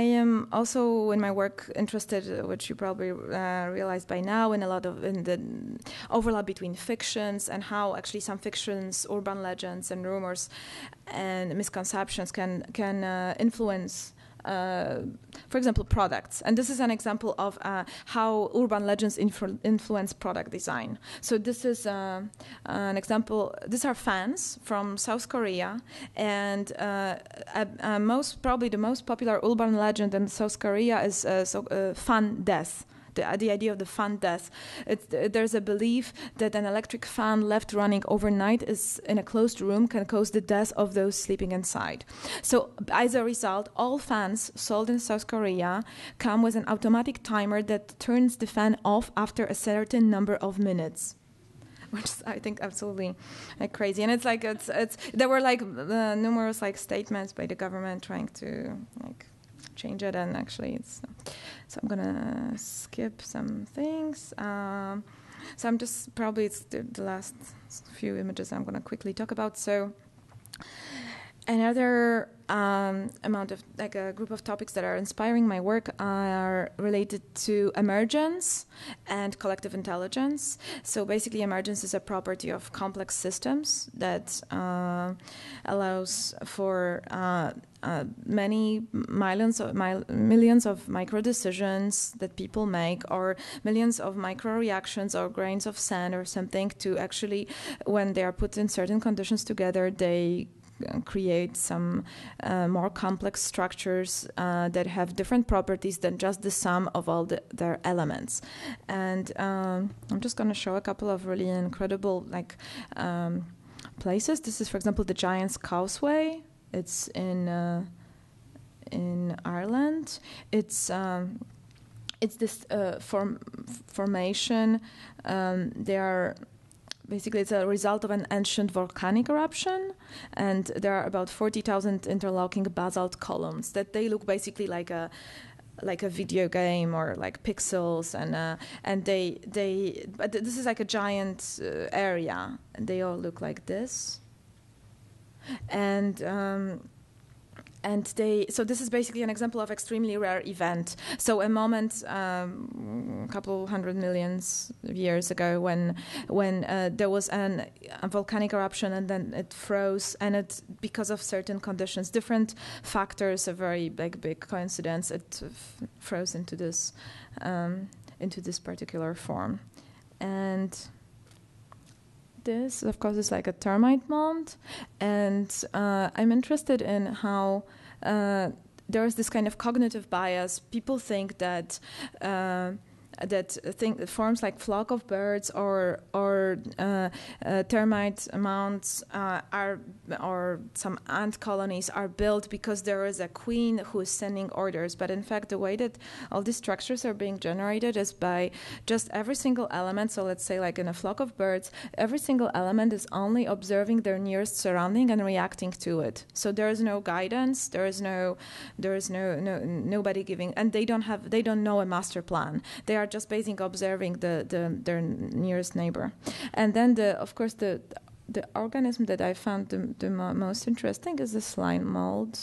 [SPEAKER 3] am also in my work interested, which you probably realized by now, in the overlap between fictions and how actually some fictions, urban legends and rumors and misconceptions can influence, for example, products. And this is an example of how urban legends influence product design. So this is an example. These are fans from South Korea, and probably the most popular urban legend in South Korea is fan death. The idea of the fan death. There's a belief that an electric fan left running overnight is in a closed room can cause the death of those sleeping inside. So as a result, all fans sold in South Korea come with an automatic timer that turns the fan off after a certain number of minutes, which is, I think, absolutely crazy. And there were numerous statements by the government trying to change it, and actually it's so I'm gonna skip some things. So I'm just probably it's the last few images I'm gonna quickly talk about. So another amount of a group of topics that are inspiring my work are related to emergence and collective intelligence. So basically, emergence is a property of complex systems that allows for many millions of micro decisions that people make, or millions of micro reactions or grains of sand or something, to actually, when they are put in certain conditions together, they create some more complex structures that have different properties than just the sum of all their elements. And I'm just going to show a couple of really incredible places. This is, for example, the Giant's Causeway. It's in Ireland. It's this formation. Basically, it's a result of an ancient volcanic eruption, and there are about 40,000 interlocking basalt columns that they look basically like a video game or like pixels, and but this is like a giant area, and they all look like this, so this is basically an example of extremely rare event. So a moment, a couple hundred millions of years ago, when there was a volcanic eruption, and then it froze, and it, because of certain conditions, different factors, a very big coincidence, it froze into this particular form. And this, of course, is like a termite mound, and I'm interested in how there is this kind of cognitive bias. People think that forms like flock of birds or termite mounds or some ant colonies are built because there is a queen who is sending orders. But in fact, the way that all these structures are being generated is by just every single element. So let's say like in a flock of birds, every single element is only observing their nearest surrounding and reacting to it. So there is no guidance. There is nobody giving, and they don't know a master plan. They are just basically observing their nearest neighbor. And then of course the organism that I found the most interesting is the slime mold.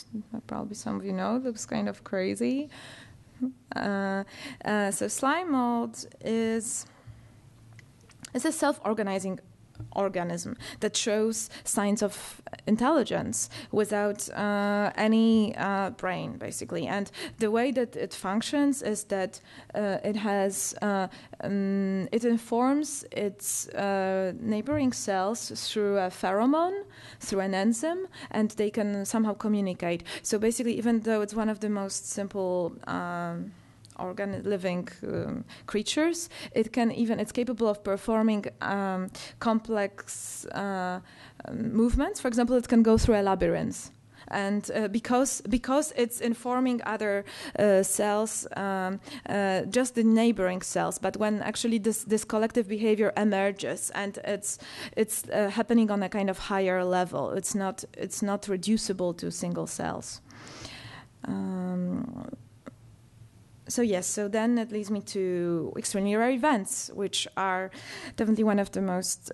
[SPEAKER 3] Probably some of you know, looks kind of crazy. So slime mold is a self-organizing organism that shows signs of intelligence without any brain, basically. And the way that it functions is that it informs its neighboring cells through a pheromone, through an enzyme, and they can somehow communicate. So basically, even though it's one of the most simple living creatures, it's capable of performing complex movements. For example, it can go through a labyrinth. And because it's informing other cells, just the neighboring cells, but when actually this collective behavior emerges and it's happening on a kind of higher level, it's not reducible to single cells. So then it leads me to extraordinary events, which are definitely one of the most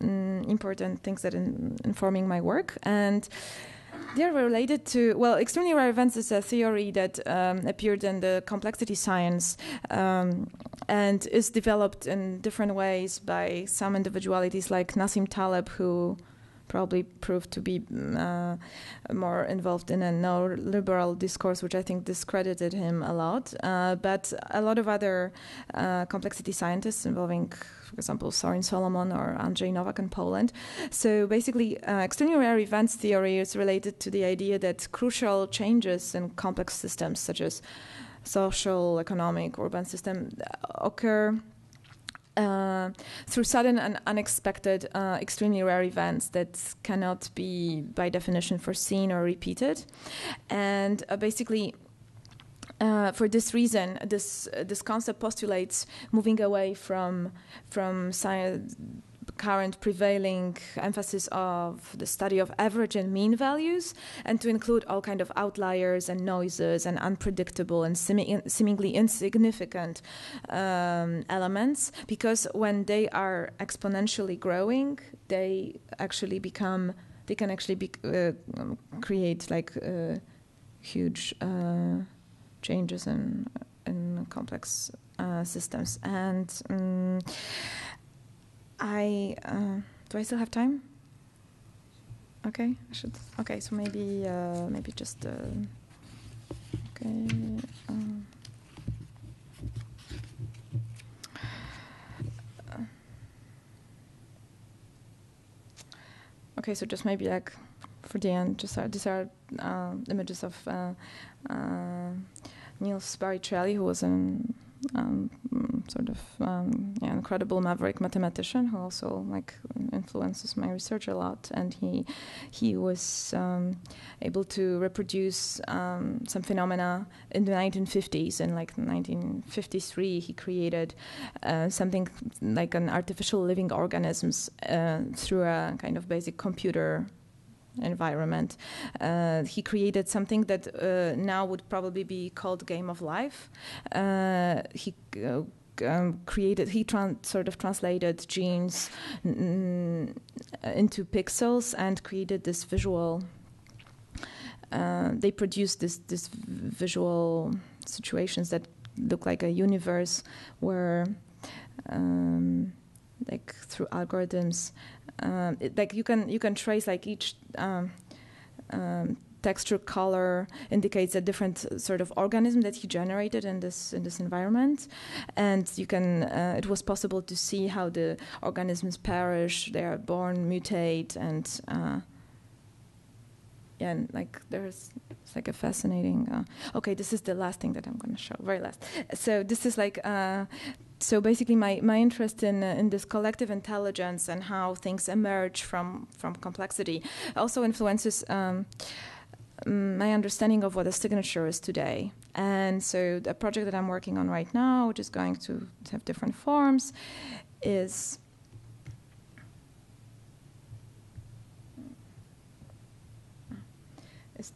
[SPEAKER 3] important things that informing my work. And they're related to, extraordinary events is a theory that appeared in the complexity science and is developed in different ways by some individualities like Nassim Taleb, who probably proved to be more involved in a neoliberal discourse, which I think discredited him a lot. But a lot of other complexity scientists involving, for example, Sorin Solomon or Andrzej Nowak in Poland. So basically, extraordinary events theory is related to the idea that crucial changes in complex systems, such as social, economic, urban system, occur through sudden and unexpected, extremely rare events that cannot be, by definition, foreseen or repeated. And basically, for this reason, this concept postulates moving away from science, current prevailing emphasis of the study of average and mean values, and to include all kind of outliers and noises and unpredictable and seemingly insignificant elements, because when they are exponentially growing, they can create like huge changes in complex systems. And do I still have time? Okay, I should. Okay, so maybe just. Okay. Okay, so just maybe like for the end, these are images of Niels Baricelli, who was an incredible maverick mathematician who also influences my research a lot, and he was able to reproduce some phenomena in the 1950s. In 1953, he created something like an artificial living organisms through a kind of basic computer environment. He created something that now would probably be called game of life. He translated genes into pixels and created this visual. They produced this visual situations that look like a universe where, through algorithms. You can trace each texture, color indicates a different sort of organism that he generated in this environment, and you can. It was possible to see how the organisms perish, they are born, mutate, and there's It's like a fascinating. Okay, this is the last thing that I'm going to show. Very last. So this is like. So basically, my interest in this collective intelligence and how things emerge from complexity also influences my understanding of what a signature is today. And so the project that I'm working on right now, which is going to have different forms, is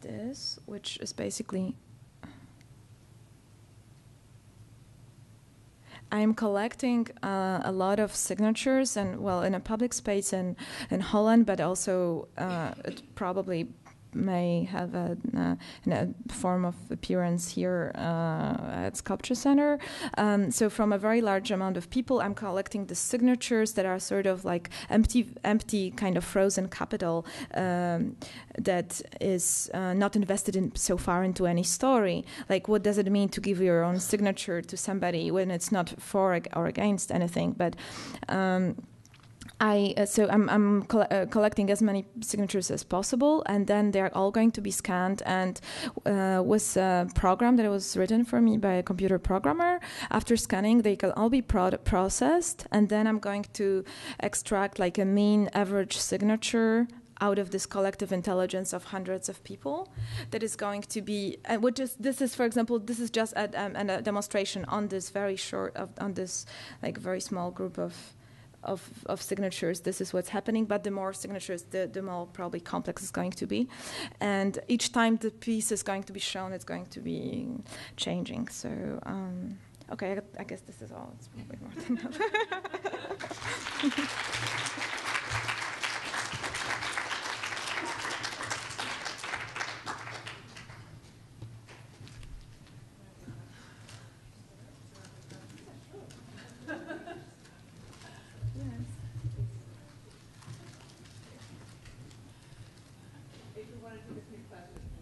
[SPEAKER 3] this, which is basically I'm collecting a lot of signatures, and well, in a public space in Holland, but also it probably may have a form of appearance here at SculptureCenter. So from a very large amount of people, I'm collecting the signatures that are sort of like empty kind of frozen capital that is not invested in so far into any story. Like, what does it mean to give your own signature to somebody when it's not for or against anything? But I'm collecting as many signatures as possible, and then they're all going to be scanned. And with a program that was written for me by a computer programmer, after scanning, they can all be processed, and then I'm going to extract like a mean average signature out of this collective intelligence of hundreds of people that is going to be, this is, for example, this is just a demonstration on this very on this like very small group of signatures. This is what's happening, but the more signatures, the more probably complex it's going to be. And each time the piece is going to be shown, it's going to be changing. So, okay, I guess this is all. It's probably more than enough.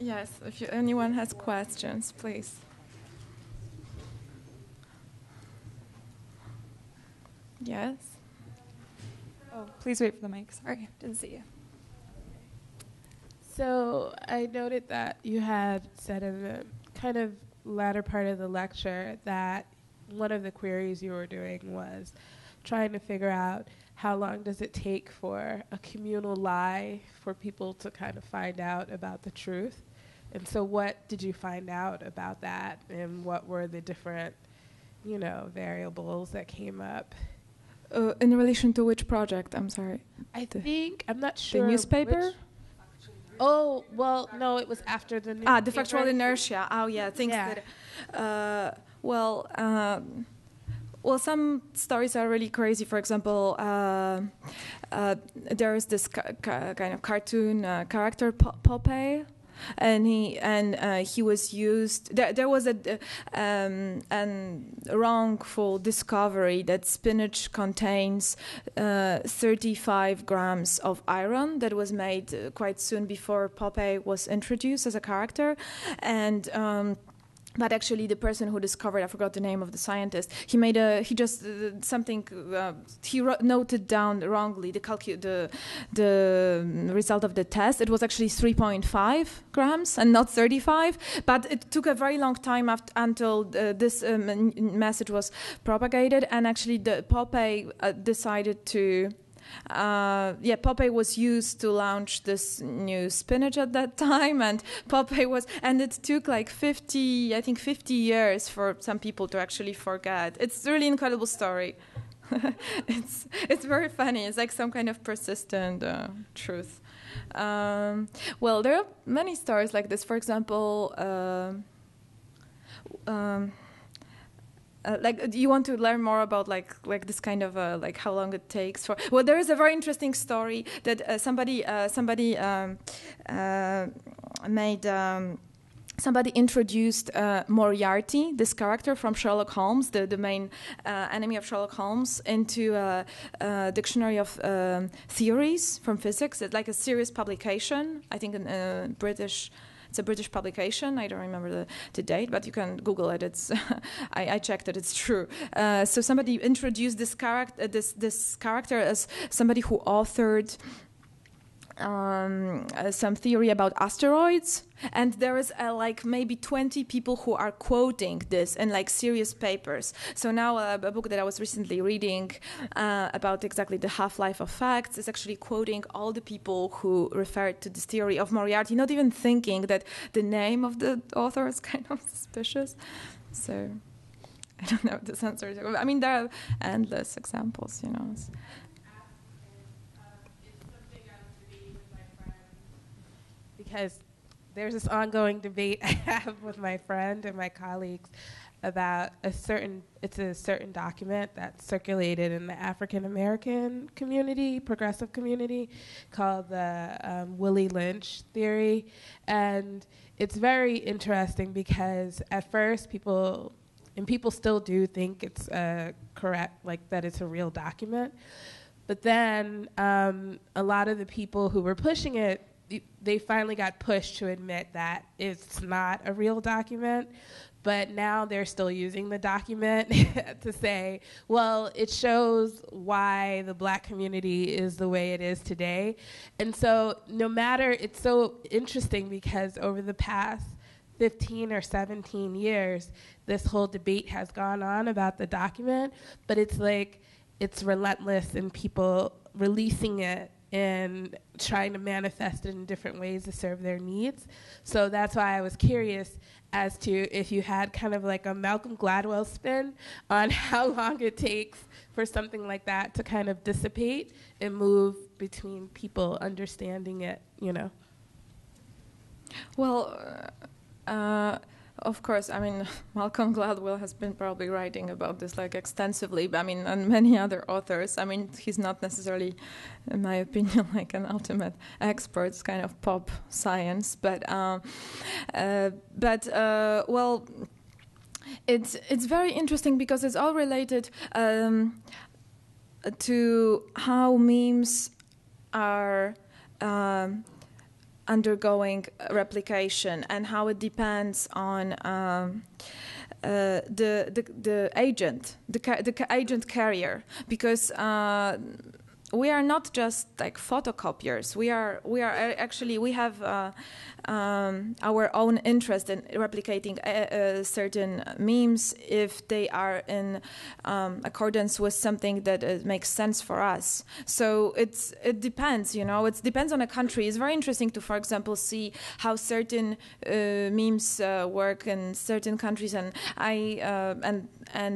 [SPEAKER 3] Yes, if anyone has questions, please. Yes?
[SPEAKER 4] Oh, please wait for the mic. Sorry, didn't see you. So I noted that you had said in the kind of latter part of the lecture that one of the queries you were doing was trying to figure out how long does it take for a communal lie for people to kind of find out about the truth. And so what did you find out about that, and what were the different, variables that came up?
[SPEAKER 3] In relation to which project? I'm sorry.
[SPEAKER 4] I'm not sure.
[SPEAKER 3] The newspaper?
[SPEAKER 4] Oh, well, no, it was after the newspaper.
[SPEAKER 3] The factual inertia. Oh, yeah, things that... Well, some stories are really crazy. For example, there is this kind of cartoon character, Popeye, and he was used. There was a wrongful discovery that spinach contains 35 grams of iron. That was made quite soon before Popeye was introduced as a character, and. But actually, the person who discovered, I forgot the name of the scientist, he noted down wrongly the result of the test. It was actually 3.5 grams and not 35. But it took a very long time until this message was propagated, and actually, the Popeye decided to. Popeye was used to launch this new spinach at that time, and it took like 50 years for some people to actually forget. It's a really incredible story. It's very funny. It's like some kind of persistent truth. Well, there are many stories like this. For example, do you want to learn more about like this kind of like how long it takes for? Well, there is a very interesting story that somebody introduced Moriarty, this character from Sherlock Holmes, the main enemy of Sherlock Holmes, into a dictionary of theories from physics. It's like a serious publication, I think, in British. It's a British publication. I don't remember the date, but you can Google it. It's I checked it. It's true. So somebody introduced this character as somebody who authored some theory about asteroids, and there is like maybe 20 people who are quoting this in like serious papers. So now a book that I was recently reading about exactly the half-life of facts is actually quoting all the people who referred to this theory of Moriarty, not even thinking that the name of the author is kind of suspicious. So I don't know if this answers. I mean, there are endless examples, you know.
[SPEAKER 4] Because there's this ongoing debate I have with my friend and my colleagues about a certain document that's circulated in the African American community, progressive community, called the Willie Lynch theory. And it's very interesting because at first people still do think it's correct, like that it's a real document. But then a lot of the people who were pushing it, they finally got pushed to admit that it's not a real document, but now they're still using the document to say, well, it shows why the Black community is the way it is today. And so it's so interesting because over the past 15 or 17 years, this whole debate has gone on about the document, but it's like, it's relentless in people releasing it and trying to manifest it in different ways to serve their needs. So that's why I was curious as to if you had kind of like a Malcolm Gladwell spin on how long it takes for something like that to kind of dissipate and move between people understanding it, you know?
[SPEAKER 3] Well, of course, I mean, Malcolm Gladwell has been probably writing about this like extensively, but I mean, and many other authors. I mean, he's not necessarily, in my opinion, like an ultimate expert. It's kind of pop science, but well, it's very interesting because it's all related to how memes are undergoing replication and how it depends on the agent, the agent carrier, because we are not just like photocopiers. We have our own interest in replicating certain memes if they are in accordance with something that makes sense for us. So it depends, you know. It depends on a country. It's very interesting to, for example, see how certain memes work in certain countries, and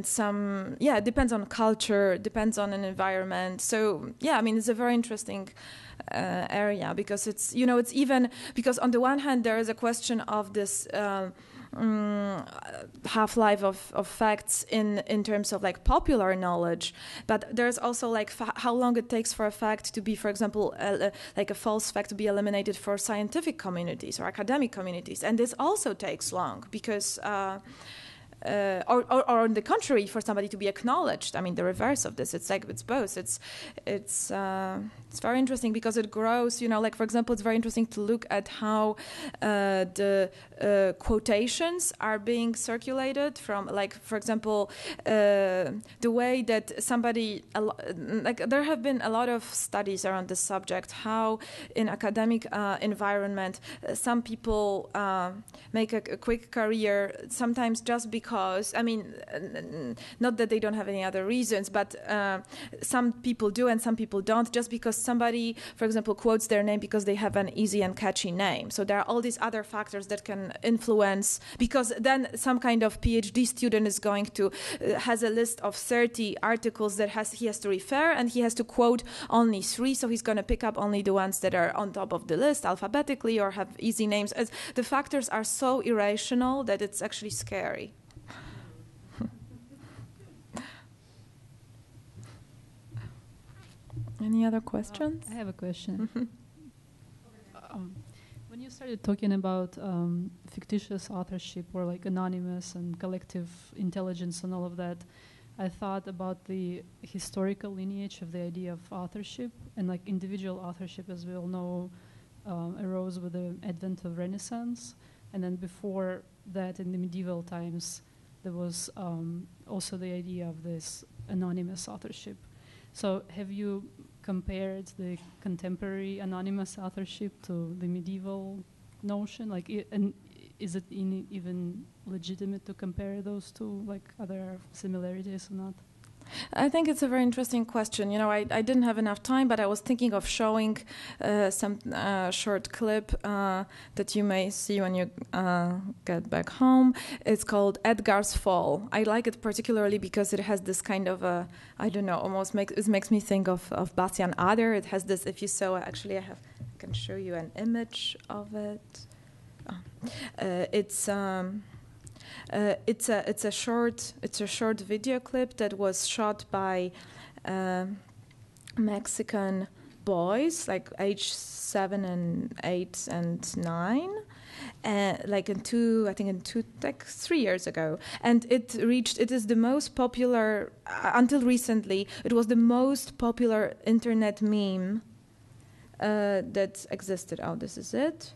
[SPEAKER 3] some. Yeah, it depends on culture, depends on an environment. So yeah, I mean, it's a very interesting area because it's even because on the one hand there is a question of this half-life of facts in terms of like popular knowledge, but there's also like how long it takes for a fact to be, for example, like a false fact to be eliminated for scientific communities or academic communities, and this also takes long because or on the contrary, for somebody to be acknowledged. I mean, the reverse of this. It's like it's both. It's very interesting because it grows. You know, like for example, it's very interesting to look at how the quotations are being circulated from, like for example, the way that somebody like there have been a lot of studies around this subject. How in academic environment, some people make a quick career sometimes just because. I mean, not that they don't have any other reasons, but some people do and some people don't, just because somebody, for example, quotes their name because they have an easy and catchy name. So there are all these other factors that can influence, because then some kind of PhD student is going to, has a list of 30 articles that he has to refer, and he has to quote only 3, so he's going to pick up only the ones that are on top of the list alphabetically or have easy names. As the factors are so irrational that it's actually scary. Any other questions?
[SPEAKER 5] I have a question. When you started talking about fictitious authorship or like anonymous and collective intelligence and all of that, I thought about the historical lineage of the idea of authorship, and like individual authorship, as we all know, arose with the advent of Renaissance, and then before that, in the medieval times, there was also the idea of this anonymous authorship. So have you compared the contemporary anonymous authorship to the medieval notion? Like, and is it even legitimate to compare those two? Like, are there similarities or not?
[SPEAKER 3] I think it's a very interesting question. You know, I didn't have enough time, but I was thinking of showing some short clip that you may see when you get back home. It's called Edgar's Fall. I like it particularly because it has this kind of, I don't know, almost makes me think of Bastian Ader. It has this, if you saw, actually I can show you an image of it. It's a short video clip that was shot by Mexican boys, like age 7 and 8 and 9, like 3 years ago, and it is the most popular until recently. It was the most popular internet meme that existed. Oh, this is it.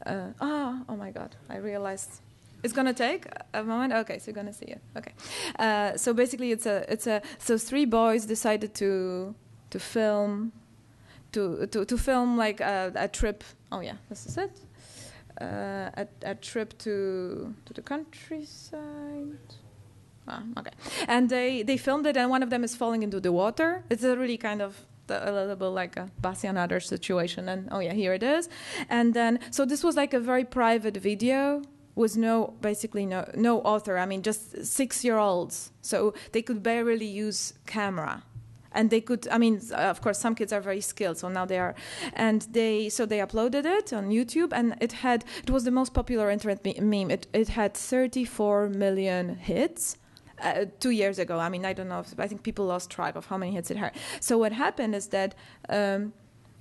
[SPEAKER 3] Oh my God! I realized. It's gonna take a moment. Okay, so you're gonna see it. Okay, so basically, so 3 boys decided to film like a trip. Oh yeah, this is it. A trip to the countryside. Okay, and they filmed it, and one of them is falling into the water. It's a really kind of a little bit like a Bastian Ader situation, and oh yeah, here it is. And then so this was like a very private video. Was basically no author. I mean, just 6-year-olds. So they could barely use camera. And they could, I mean, of course, some kids are very skilled, so now they are. And they uploaded it on YouTube, and it was the most popular internet meme. It had 34 million hits 2 years ago. I mean, I don't know, I think people lost track of how many hits it had. So what happened is that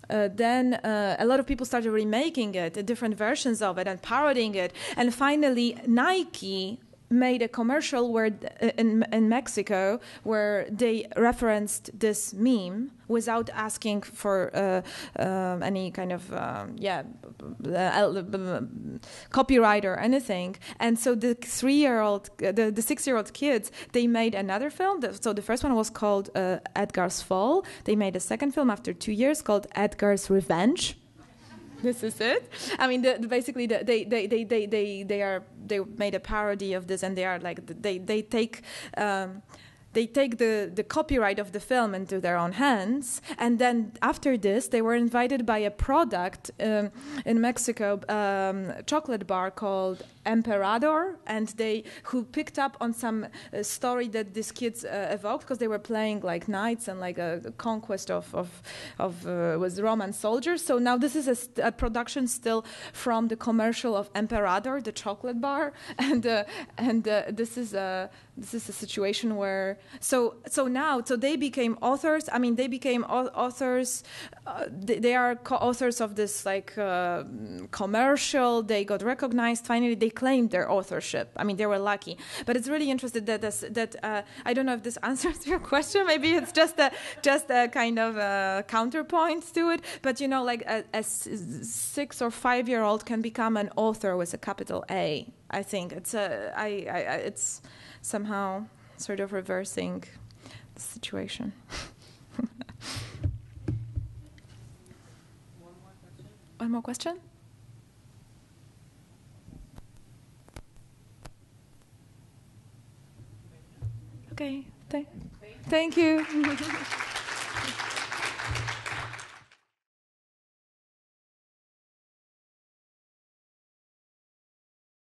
[SPEAKER 3] then a lot of people started remaking it, different versions of it, and parodying it. And finally, Nike made a commercial where in Mexico where they referenced this meme without asking for any kind of copyright or anything. And so the 6-year-old kids, they made another film. So the first one was called Edgar's Fall. They made a second film after 2 years called Edgar's Revenge. This is it. I mean, basically, they made a parody of this, and they are like they take the copyright of the film into their own hands, and then after this, they were invited by a product in Mexico, chocolate bar called Emperador, and who picked up on some story that these kids evoked because they were playing like knights and like a conquest of was Roman soldiers. So now this is a production still from the commercial of Emperador, the chocolate bar, and this is a situation where so they became authors. I mean, they became authors. They are co-authors of this like commercial. They got recognized. Finally, they claimed their authorship. I mean, they were lucky. But it's really interesting that I don't know if this answers your question. Maybe it's just a kind of a counterpoint to it. But you know, like a 6 or 5-year-old can become an author with a capital A. I think it's it's somehow sort of reversing the situation. One more question? Okay. Thank you.